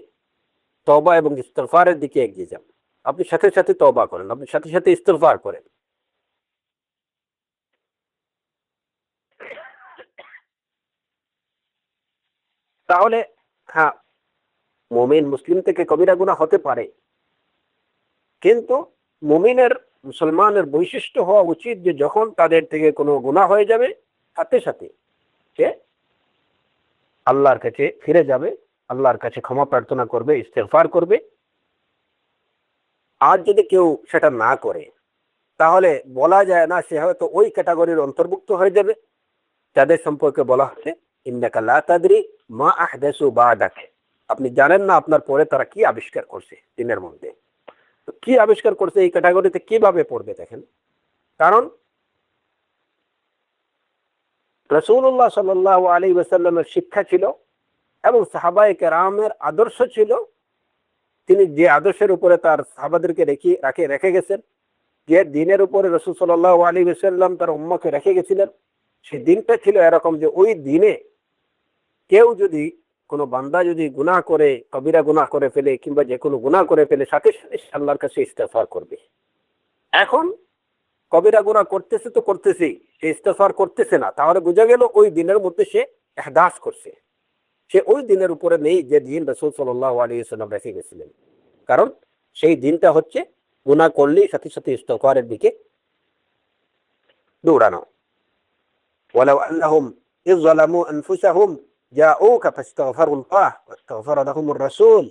তওবা এবং ইস্তিগফারের দিকে এগিয়ে যান। আপনি সাথে সাথে তওবা করেন, আপনি সাথে সাথে ইস্তিগফার করেন। তাহলে হ্যাঁ, মুমিন মুসলিম থেকে কবিরা গুনাহ হতে পারে, কিন্তু মুমিনের, মুসলমানের বৈশিষ্ট্য হওয়া উচিত যে যখন তাদের থেকে কোনো গুনাহ হয়ে যাবে, সাথে সাথে সে আল্লাহর কাছে ফিরে যাবে, আল্লাহর কাছে ক্ষমা প্রার্থনা করবে, ইস্তেগফার করবে। আর যদি কেউ সেটা না করে, তাহলে বলা যায় না সে হয়তো ওই ক্যাটাগরির অন্তর্ভুক্ত হয়ে যাবে যাদের সম্পর্কে বলা হচ্ছে ইন্নাকা লা তাদরি মা আহদাসু বাদাক। আপনি জানেন না আপনার পরে তারা কি আবিষ্কার করছে দিনের মধ্যে। তো কি আবিষ্কার করছে এই ক্যাটাগরিতে কিভাবে পড়বে দেখেন। কারণ রাসূলুল্লাহ সাল্লাল্লাহু আলাইহি ওয়াসাল্লামের শিক্ষা ছিল এবং সাহাবায়ে কেরামের আদর্শ ছিল, তিনি যে আদর্শের উপরে তার সাহাবাদেরকে রেখে গেছেন, যে দিনের উপরে রাসূল সাল্লাল্লাহু আলাইহি ওয়াসাল্লাম তার উম্মতকে রেখে গেছিলেন, সেই দিনটা ছিল এরকম যে ওই দিনে কেউ যদি, কোনো বান্দা যদি গুনাহ করে, কবিরা গুনাহ করে ফেলে কিংবা যে কোনো গুনাহ করে ফেলে, সাথে সাথে আল্লাহর কাছে ইস্তেগফার করবে। এখন কবিরা গুনাহ করতেছে তো করতেছেই, সে ইস্তেগফার করতেছে না, তাহলে বোঝা গেল ওই দিনের মধ্যে সে ইহদাস করছে, সে ওই দিনের উপরে নেই যে দিন রাসূল সাল্লাল্লাহু আলাইহি ওয়াসাল্লাম রেখে গেছিলেন। কারণ সেই দিনটা হচ্ছে গুনাহ করলেই সাথে সাথে ইস্তেগফারের দিকে দৌড়ানো। ওয়ালাউ আন্নাহুম ইয যালামু আনফুসাহুম জাউকা ফাস্তাগফিরুল্লাহ ওয়াস্তাগফারা লাহুমুর রাসূল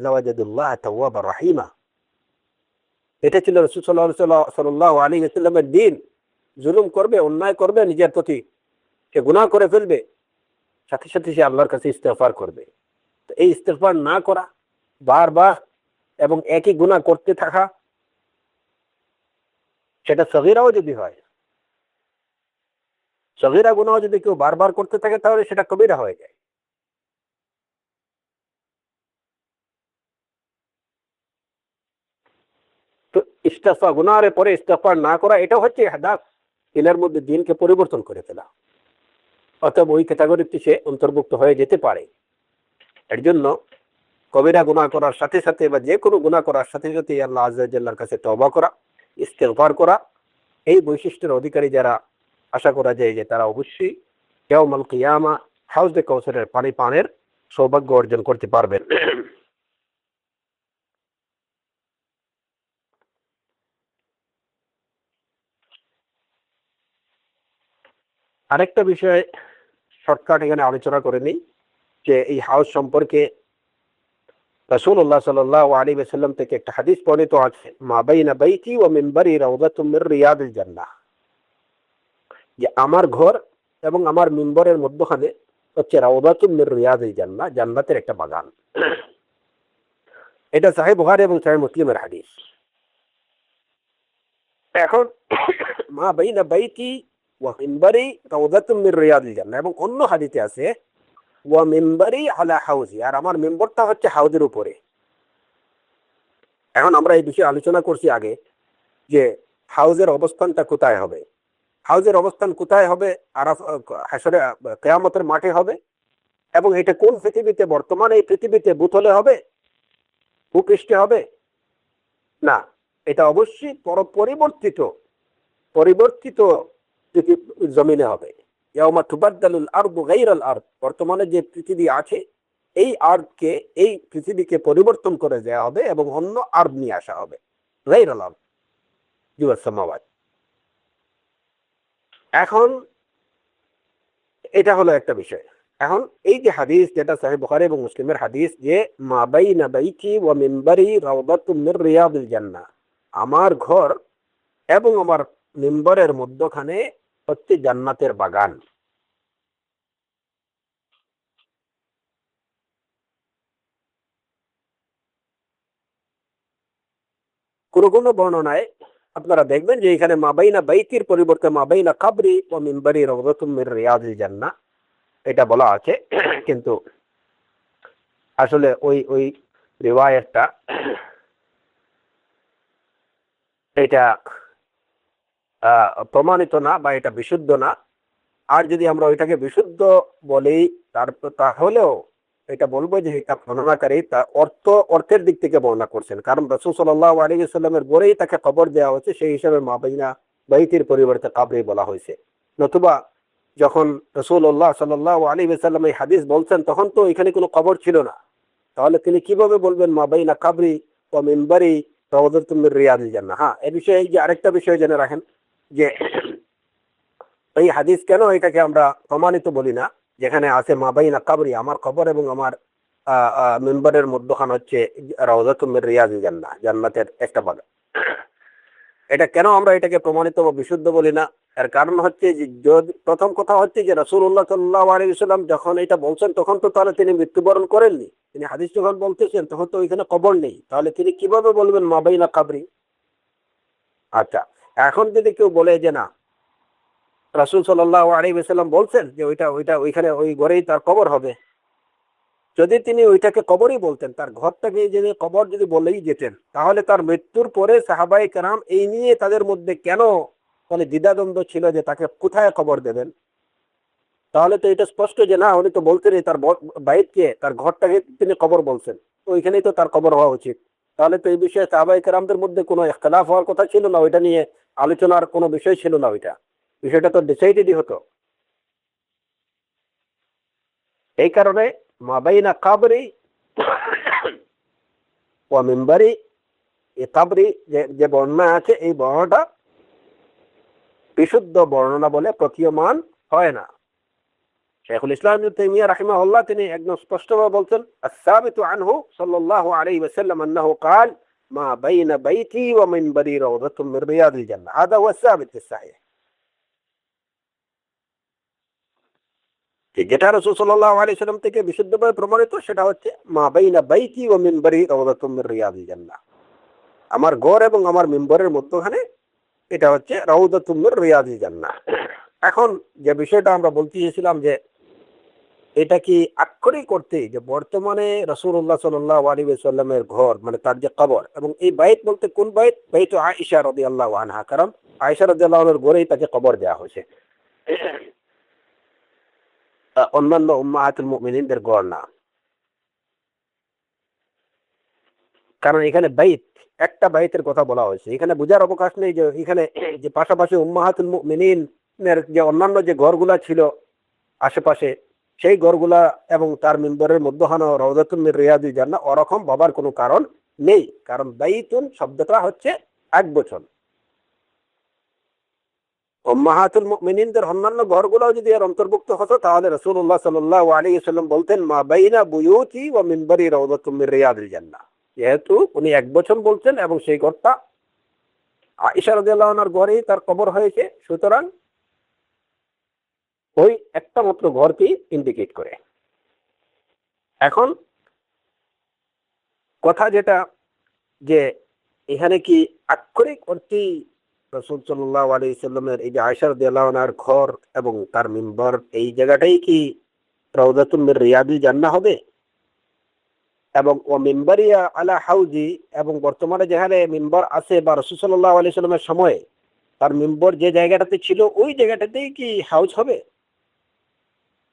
লাওয়াজাদুল্লাহ তাওয়াবার রাহিমা। এটা ছিল রাসূল সাল্লাল্লাহু আলাইহি ওয়াসাল্লামের দিন। জুলুম করবে, অন্যায় করবে নিজের প্রতি, সে গুনাহ করে ফেলবে, সাথে সাথে সে আল্লাহর কাছে ইস্তেগফার করবে। তো এই ইস্তেগফার না করা, বারবার এবং একই গুনাহ করতে থাকা, সেটা সগীরাও যদি হয়, সগীরা গুনাহ যদি কেউ বারবার করতে থাকে তাহলে সেটা কবিরা হয়ে যায়। তো ইস্তেগফার, গুনাহের পরে ইস্তেগফার না করা, এটা হচ্ছে ইহদাস, দিনের মধ্যে দিনকে পরিবর্তন করে ফেলা। অতএব ওই ক্যাটাগরিতে সে অন্তর্ভুক্ত হয়ে যেতে পারে। এর জন্য কবিরা গুনাহ করার সাথে সাথে বা যে কোনো গুনাহ করার সাথে সাথে আল্লাহ আযজা ওয়া জাল্লার কাছে তওবা করা, ইস্তেগফার করা, এই বৈশিষ্ট্যের অধিকারী যারা, আশা করা যায় যে তারা অবশ্যই ইয়াউমুল কিয়ামা হাউজে কাউসারের পানি পানের সৌভাগ্য অর্জন করতে পারবেন। আরেকটা বিষয় শর্টকাট এখানে আলোচনা করে নিই, যে এই হাউজ সম্পর্কে রাসূলুল্লাহ সাল্লাল্লাহু আলাইহি ওয়াসাল্লাম থেকে একটা হাদিস বর্ণিত আছে, মা বাইনা বাইতি ওয়া মিনবারি রাউযাতুম মির রিয়াদিল জান্নাহ, যে আমার ঘর এবং আমার মিম্বরের মধ্যখানে হচ্ছে রাউযাতুম মির রিয়াদিল জান্নাহ, জান্নাতের একটা বাগান। এটা সহিহ বুখারী এবং সহিহ মুসলিমের হাদিস। এখন মা বাইনা বাইতি ওয়া মিনবারি রাউযাতুম মির রিয়াদিল জান্নাহ, এবং অন্য হাদিসে আছে ওয়া মিনবারি আলা হাউজি, আর আমার মিম্বরটা হচ্ছে হাউজের উপরে। এখন আমরা এই বিষয়ে আলোচনা করছি আগে যে হাউজের অবস্থানটা কোথায় হবে। হাউজের অবস্থান কোথায় হবে? হাশরে, কিয়ামতের মাঠে হবে। এবং এটা কোন পৃথিবীতে? বর্তমানে এই পৃথিবীতে ভূতলে হবে, ভূপৃষ্ঠে হবে না, এটা অবশ্যই পরিবর্তিত পরিবর্তিত জমিনে হবে। ইয়াউমা তুবাদদালুল আরদু গায়রাল আরদ, বর্তমানে যে পৃথিবী আছে এই আরদকে, এই পৃথিবীকে পরিবর্তন করে দেওয়া হবে এবং অন্য আরদ নিয়ে আসা হবে, গায়রাল আরদ জুয়াস সামাওয়াত। এখন এটা হলো একটা বিষয়। এখন এই যে হাদিস, যেটা সহিহ বুখারী এবং মুসলিমের হাদিস, যে মা বাইনা বাইতি ওয়া মিনবারি রাউদাতুম মির রিয়াদিল জান্নাহ, আমার ঘর এবং আমার মিম্বরের মধ্যখানে হচ্ছে জান্নাতের বাগান। কোন কোন বর্ণনায় আপনারা দেখবেন যে এখানে মাবাইনা বাইতির পরিবর্তে মাবাইনা কাবরি ও মিম্বারি রাউদাতুম মির রিয়াদিল জান্নাহ এটা বলা আছে। কিন্তু আসলে ওই ওই রিওয়ায়াতটা এটা প্রমাণিত না বা এটা বিশুদ্ধ না। আর যদি আমরা ওইটাকে বিশুদ্ধ বলি তাহলেও এটা বলবো যে এটা বর্ণনাকারী তার অর্থের দিক থেকে বর্ণনা করছেন, কারণ রাসূল সাল্লাল্লাহু আলাইহি ওয়াসাল্লামের গড়েই তাকে কবর দেওয়া হয়েছে, সেই হিসাবে মাবাইনা বাইতির পরিবর্তে কাবরি বলা হয়েছে। নতুবা যখন রাসূলুল্লাহ সাল্লাল্লাহু আলাইহি ওয়াসাল্লাম এই হাদিস বলছেন তখন তো এখানে কোনো কবর ছিল না, তাহলে তিনি কিভাবে বলবেন মাবাইনা কাবরি ও মিম্বারি রাউদাতুম মির রিয়াদিল জান্নাহ। হ্যাঁ, এই বিষয়ে যে আরেকটা বিষয় জেনে রাখেন যে এই হাদিস কেন এটাকে আমরা প্রমাণিত বলি না, যেখানে আছে মাবাইনা কাবরি আমার কবর এবং আমার মেম্বারের মধ্যখান হচ্ছে রাউদাতুম মির রিয়াদিল জান্নাহ, জান্নাতের একটা বাগান। এটা কেন আমরা এটাকে প্রমাণিত বা বিশুদ্ধ বলি না? এর কারণ হচ্ছে যে প্রথম কথা হচ্ছে যে রাসূলুল্লাহ সাল্লাল্লাহু আলাইহি ওয়াসাল্লাম যখন এটা বলছেন তখন তো তাহলে তিনি মৃত্যুবরণ করেননি। তিনি হাদিস যখন বলতেছেন তখন তো ওইখানে কবর নেই, তাহলে তিনি কিভাবে বলবেন মাবাইনা কাবরি? আচ্ছা, এখন যদি কেউ বলে যে না, রাসূল সাল্লাল্লাহু আলাইহি ওয়াসাল্লাম বলছেন যে ওইটা ওইটা ওইখানে ওই ঘরেই তার কবর হবে, যদি তিনি ওইটাকে কবরই বলতেন, তার ঘরটাকে যদি কবর যদি বলেই যেতেন, তাহলে তার মৃত্যুর পরে সাহাবায়ে কেরাম এই নিয়ে তাদের মধ্যে কেন মানে দ্বিধাদ্বন্দ্ব ছিল যে তাকে কোথায় কবর দেবেন? তাহলে তো এটা স্পষ্ট যে না, উনি তো বলতেনই তার বাইতকে, তার ঘরটাকে তিনি কবর বলছেন, তো ওইখানেই তো তার কবর হওয়া উচিত। তাহলে তো এই বিষয়ে সাহাবায়ে কেরামদের মধ্যে কোনো ইখতিলাফ হওয়ার কথা ছিল না, ওইটা নিয়ে আলোচনার কোনো বিষয় ছিল না, ওইটা বিষয়টা তো ডিসাইডেডই হতো। এই কারণে মাবাইনা কাবরি ও মিম্বারি, এই কাবরি যে বর্ণনা আছে এই বর্ণনাটা বিশুদ্ধ বর্ণনা বলে প্রতীয়মান হয় না। শেখুল ইসলাম ইবনে তাইমিয়া রাহিমাহুল্লাহ তিনি একদম স্পষ্টভাবে বলছেন, আস-সাবিতু আনহু সাল্লাল্লাহু আলাইহি ওয়াসাল্লাম আন্নাহু قال ما بين بيتي ومنبري روضة من رياض الجنة هذا هو الثابت في الصحيح। যেটা রাসূল সাল্লাল্লাহু আলাইহি ওয়াসাল্লাম থেকে বিশুদ্ধভাবে প্রমাণিত সেটা হচ্ছে মা বাইনা বাইতি ওয়া মিনবারি রাওদাতুম মির রিয়াদিল জান্নাহ, আমার ঘর এবং আমার মিম্বরের মধ্যখানে এটা হচ্ছে রাউদাতুম মির রিয়াদিল জান্নাহ। এখন যে বিষয়টা আমরা বলতে চেয়েছিলাম যে এটা কি আক্ষরিক করতে যে বর্তমানে রাসূলুল্লাহ সাল্লাল্লাহু আলাইহি ওয়াসাল্লামের ঘর মানে তার যে কবর, এবং এই বাইত বলতে কোন বাইত? বাইত আয়েশা রাদিয়াল্লাহু আনহা, কারণ আয়েশা রাদিয়াল্লাহু আনহার ঘরেই তাকে কবর দেওয়া হয়েছে, অন্যান্য উম্মাহাতুল মুমিনিনদের ঘর না। কারণ এখানে বাইত একটা বাইতের কথা বলা হয়েছে, এখানে বোঝার অবকাশ নেই যে এখানে যে পাশাপাশি উম্মাহাতুল মুমিনিনের যে অন্যান্য যে ঘরগুলা ছিল আশেপাশে সেই ঘরগুলা এবং তার মিম্বরের মধ্যখানে রওজাতুন মির রিয়াদিল জান্নাহ ওরকম ভাবার কোনো কারণ নেই, কারণ বাইতুন শব্দটা হচ্ছে এক বচন। উম্মাহাতুল মুমিনিনদের অন্যান্য ঘরগুলোও যদি এর অন্তর্ভুক্ত হতো তাহলে রাসূলুল্লাহ সাল্লাল্লাহু আলাইহি ওয়াসাল্লাম বলতেন মা বাইনা বুয়ুতি ওয়া মিম্বরি রাওজাতুম মির রিয়াদিল জান্নাহ। যেহেতু উনি এক বছর বলছেন এবং সেই ঘরটা আয়েশা রাদিয়াল্লাহু আনহার ঘরেই তার কবর হয়েছে, সুতরাং ওই একটা মাত্র ঘরকে ইন্ডিকেট করে। এখন কথা যেটা যে এখানে কি আক্ষরিক অর্থেই রাসূল সাল্লাল্লাহু আলাইহি সাল্লামের এই যে আয়েশা রাদিয়াল্লাহু আনহার ঘর এবং তার মিম্বর এই জায়গাটাই কি রাউদাতুন মির রিয়াদিল জান্নাহ হবে? এবং ও মিম্বারিয়া আলা হাউজি, এবং বর্তমানে যেখানে মিম্বর আছে বা রাসূল সাল্লাল্লাহু আলাইহি সাল্লামের সময়ে তার মিম্বর যে জায়গাটাতে ছিল ওই জায়গাটাতেই কি হাউজ হবে?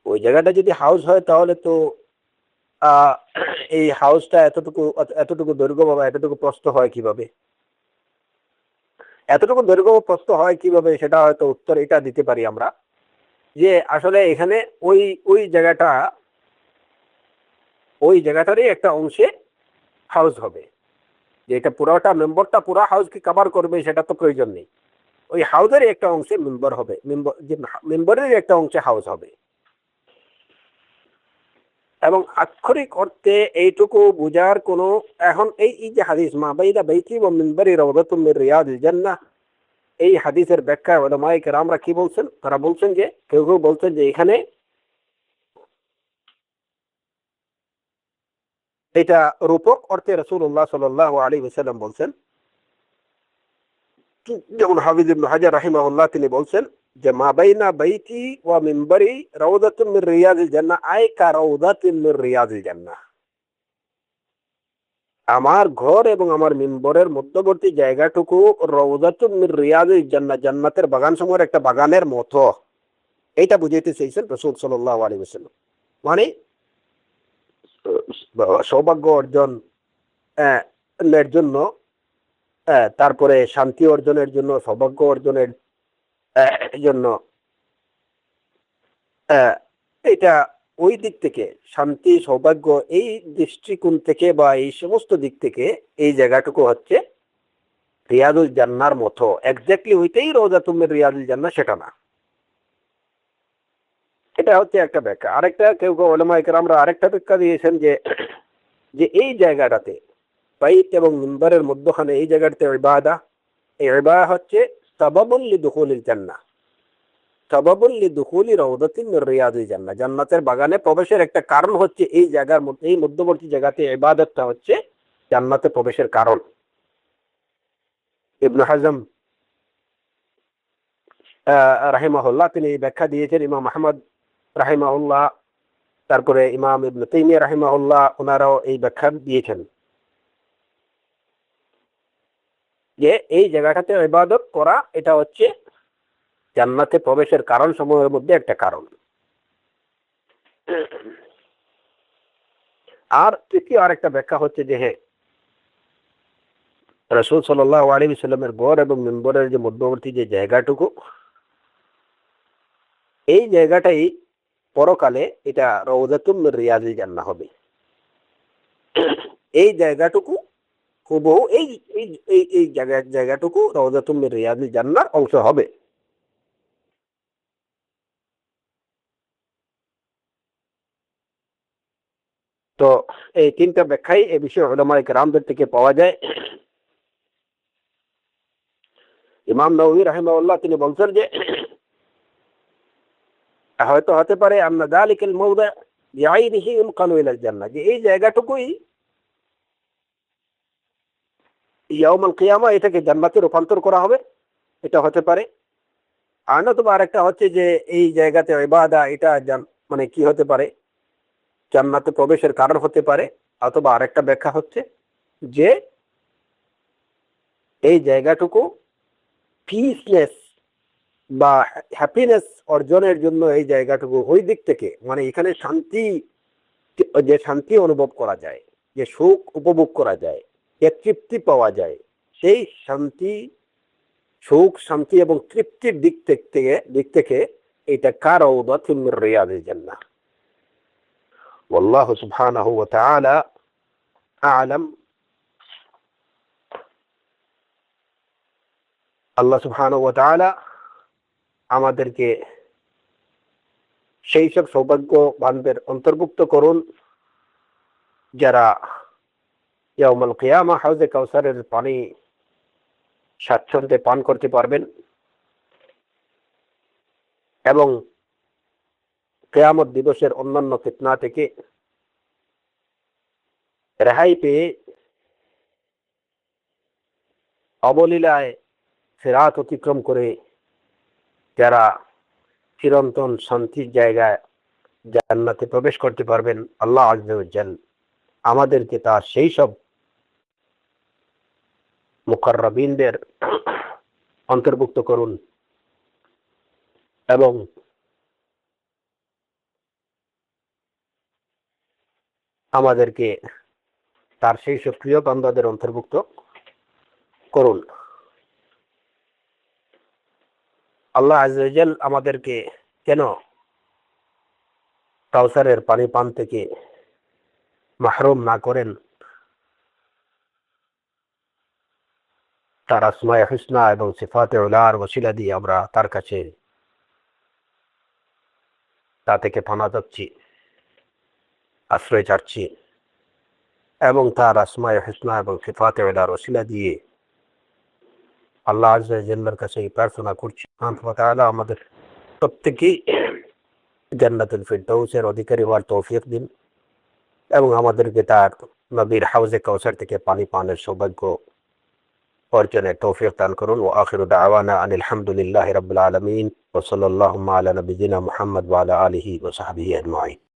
ওই জায়গাটা যদি হাউস হয় তাহলে তো আহ এই হাউসটা এতটুকু দৈর্ঘ্য বা এতটুকু প্রস্থ হয় কিভাবে? এতটুকু দৈর্ঘ্য ও প্রস্থ হয় কিভাবে সেটা হয়তো উত্তর এটা দিতে পারি আমরা, যে আসলে এখানে ওই ওই জায়গাটা ওই জায়গাটারই একটা অংশে হাউস হবে, যে এটা পুরোটা মেম্বরটা পুরো হাউসকে কভার করবে সেটা তো প্রয়োজন নেই। ওই হাউসেরই একটা অংশে মেম্বর হবে, মেম্বর যে মেম্বরের একটা অংশে হাউস হবে। এবং আক্ষরিক অর্থে এইটুকু বুঝার কোনো এখন এই যে হাদিস মা বাইনা বাইতি ওয়া মিনবারি রাওদাতুম মির রিয়াদিল জান্নাহ, এই হাদিসের ব্যাখ্যায় উলামায়ে কেরামরা কি বলছেন? তারা বলছেন যে কেউ কেউ বলছেন যে এখানে এটা রূপক অর্থে রাসূলুল্লাহ সাল্লাল্লাহু আলাইহি ওয়াসাল্লাম বলছেন, যেমন হাফিজ ইবনে হাজার রাহিমাহুল্লাহ তিনি বলছেন যে মা বাইনা বাইতি ওয়া মিম্বরি রাউদাতুম মির রিয়াজিল জান্নাহ আই কা রাউদাতিন মির রিয়াজিল জান্নাহ। আমার ঘর এবং আমার মিম্বরের মধ্যবর্তী জায়গাটুকু রাউদাতুম মির রিয়াজিল জান্নাহ, জান্নাতের বাগান সমূহের একটা বাগানের মতো। এটা বুঝাইতে চাইছেন রাসূল সাল্লাল্লাহু আলাইহি ওয়াসাল্লাম। মানে সৌভাগ্য অর্জন এর জন্য, তারপরে শান্তি অর্জনের জন্য, সৌভাগ্য অর্জনের জন্য, এটা ওই দিক থেকে শান্তি সৌভাগ্য এই দৃষ্টিকোণ থেকে বা এই সমস্ত দিক থেকে এই জায়গাটুকু হচ্ছে রিয়াদুল জান্নার মতো। এক্স্যাক্টলি ওইটাই রওজাতুম মির রিয়াদুল জান্নাহ সেটা না। এটা হচ্ছে একটা ব্যাখ্যা। আরেকটা কেউ কেউ উলামায়ে কেরামরা আরেকটা ব্যাখ্যা দিয়েছেন যে যে এই জায়গাটাতে বাইত এবং মিম্বরের মধ্যখানে এই জায়গাটাতে ইবাদা, এই ইবাদা হচ্ছে সাবাবুন লিদুখুলিল জান্নাহ, সাবাবুন লিদুখুলি রাউদাতিন মির রিয়াদিল জান্নাহ। জান্নাতের বাগানে প্রবেশের একটা কারণ হচ্ছে এই জায়গার মধ্যে, এই মধ্যবর্তী জায়গাতে ইবাদতটা হচ্ছে জান্নাতে প্রবেশের কারণ। ইবনে হাজম রাহিমাহুল্লাহ তিনি ব্যাখ্যা দিয়েছেন, ইমাম আহমদ রাহিমাহুল্লাহ, তারপরে ইমাম ইবনে তাইমিয়া রাহিমাহুল্লাহ ওনারাও এই ব্যাখ্যা দিয়েছেন যে এই জায়গাটাতে ইবাদত করা এটা হচ্ছে জান্নাতে প্রবেশের কারণ সমূহের মধ্যে একটা কারণ। আর তৃতীয় আরেকটা ব্যাখ্যা হচ্ছে যে হ্যাঁ, রাসূল সাল্লাল্লাহু আলাইহি ওয়াসাল্লামের ঘর এবং মিম্বরের যে মধ্যবর্তী যে জায়গাটুকু, এই জায়গাটাই পরকালে এটা রাউদাতুম মির রিয়াদিল জান্নাহ হবে। এই জায়গাটুকু হুবহু এই এই এই এই জায়গাটুকু রাউদাতুম মির রিয়াদিল জান্নাহর অংশ হবে। তো এই তিনটা ব্যাখ্যাই এই বিষয়ে উলামায়ে কেরামদের থেকে পাওয়া যায়। ইমাম নাওয়ী রাহিমাহুল্লাহ তিনি বলছেন যে হয়তো হতে পারে আন্না যালিকাল মাওদা বিআইনিহি ইনকালু ইলাল জান্নাহ, যে এই জায়গাটুকুই ইয়াউমুল কিয়ামা এটাকে জান্নাতে রূপান্তর করা হবে, এটা হতে পারে। আর নতুবা আরেকটা হচ্ছে যে এই জায়গাতে ইবাদা এটা মানে কি হতে পারে, জান্নাতে প্রবেশের কারণ হতে পারে। অথবা আরেকটা ব্যাখ্যা হচ্ছে যে এই জায়গাটুকু পিসনেস বা হ্যাপিনেস অর্জনের জন্য এই জায়গাটুকু ওই দিক থেকে, মানে এখানে শান্তি, যে শান্তি অনুভব করা যায়, যে সুখ উপভোগ করা যায়, যে তৃপ্তি পাওয়া যায়, সেই শান্তি, সুখ, শান্তি এবং তৃপ্তির দিক থেকে এটা কারাউদাতুম মির রিয়াদিল জান্নাহ। ওয়াল্লাহু সুবহানাহু ওয়া তাআলা আ'লাম। আল্লাহ সুবহানাহু ওয়া তাআলা আমাদেরকে সেই সব সৌভাগ্যবানদের অন্তর্ভুক্ত করুন যারা ইয়াউমুল কিয়ামা হাউজে কাউসারের পানি স্বাচ্ছন্দ্যে পান করতে পারবেন এবং কিয়ামত দিবসের অন্যান্য ফিতনা থেকে রেহাই পেয়ে অবলীলায় সিরাত অতিক্রম করে যারা চিরন্তন শান্তির জায়গায় জান্নাতে প্রবেশ করতে পারবেন, আল্লাহ আযজা ওয়া জাল আমাদেরকে তার সেই সব মুকাররাবিনদের অন্তর্ভুক্ত করুন এবং আমাদেরকে তার সেই সব প্রিয় বান্দাদের অন্তর্ভুক্ত করুন। আল্লাহ আযজা ওয়া জাল আমাদেরকে কেন কাউসারের পানি পান থেকে মাহরুম না করেন, তার আসমায়ে হুসনা এবং সিফাতে উলার ওসিলা দিয়ে আমরা তার কাছে তা থেকে পানা চাচ্ছি, আশ্রয় চাচ্ছি এবং তার আসমায়ে হুসনা এবং সিফাতে উলার ওসিলা দিয়ে আল্লাহ আযজা ওয়া জাল্লার কাছে প্রার্থনা করছি আল্লাহ তাআলা আমাদের প্রত্যেককেই জান্নাতুল ফিরদাউসের অধিকারী হওয়ার তৌফিক দিন এবং আমাদেরকে তার নবীর হাউজে কাউসার থেকে পানি পানের সৌভাগ্য অর্জনের তৌফিক দান করুন। ওয়া আখিরু দাওয়ানা আনিল হামদুলিল্লাহি রাব্বিল আলামিন ওয়া সাল্লাল্লাহু আলা নাবিয়িনা মুহাম্মদ ওয়া আলা আলিহি ওয়া সাহবিহি আজমাইন।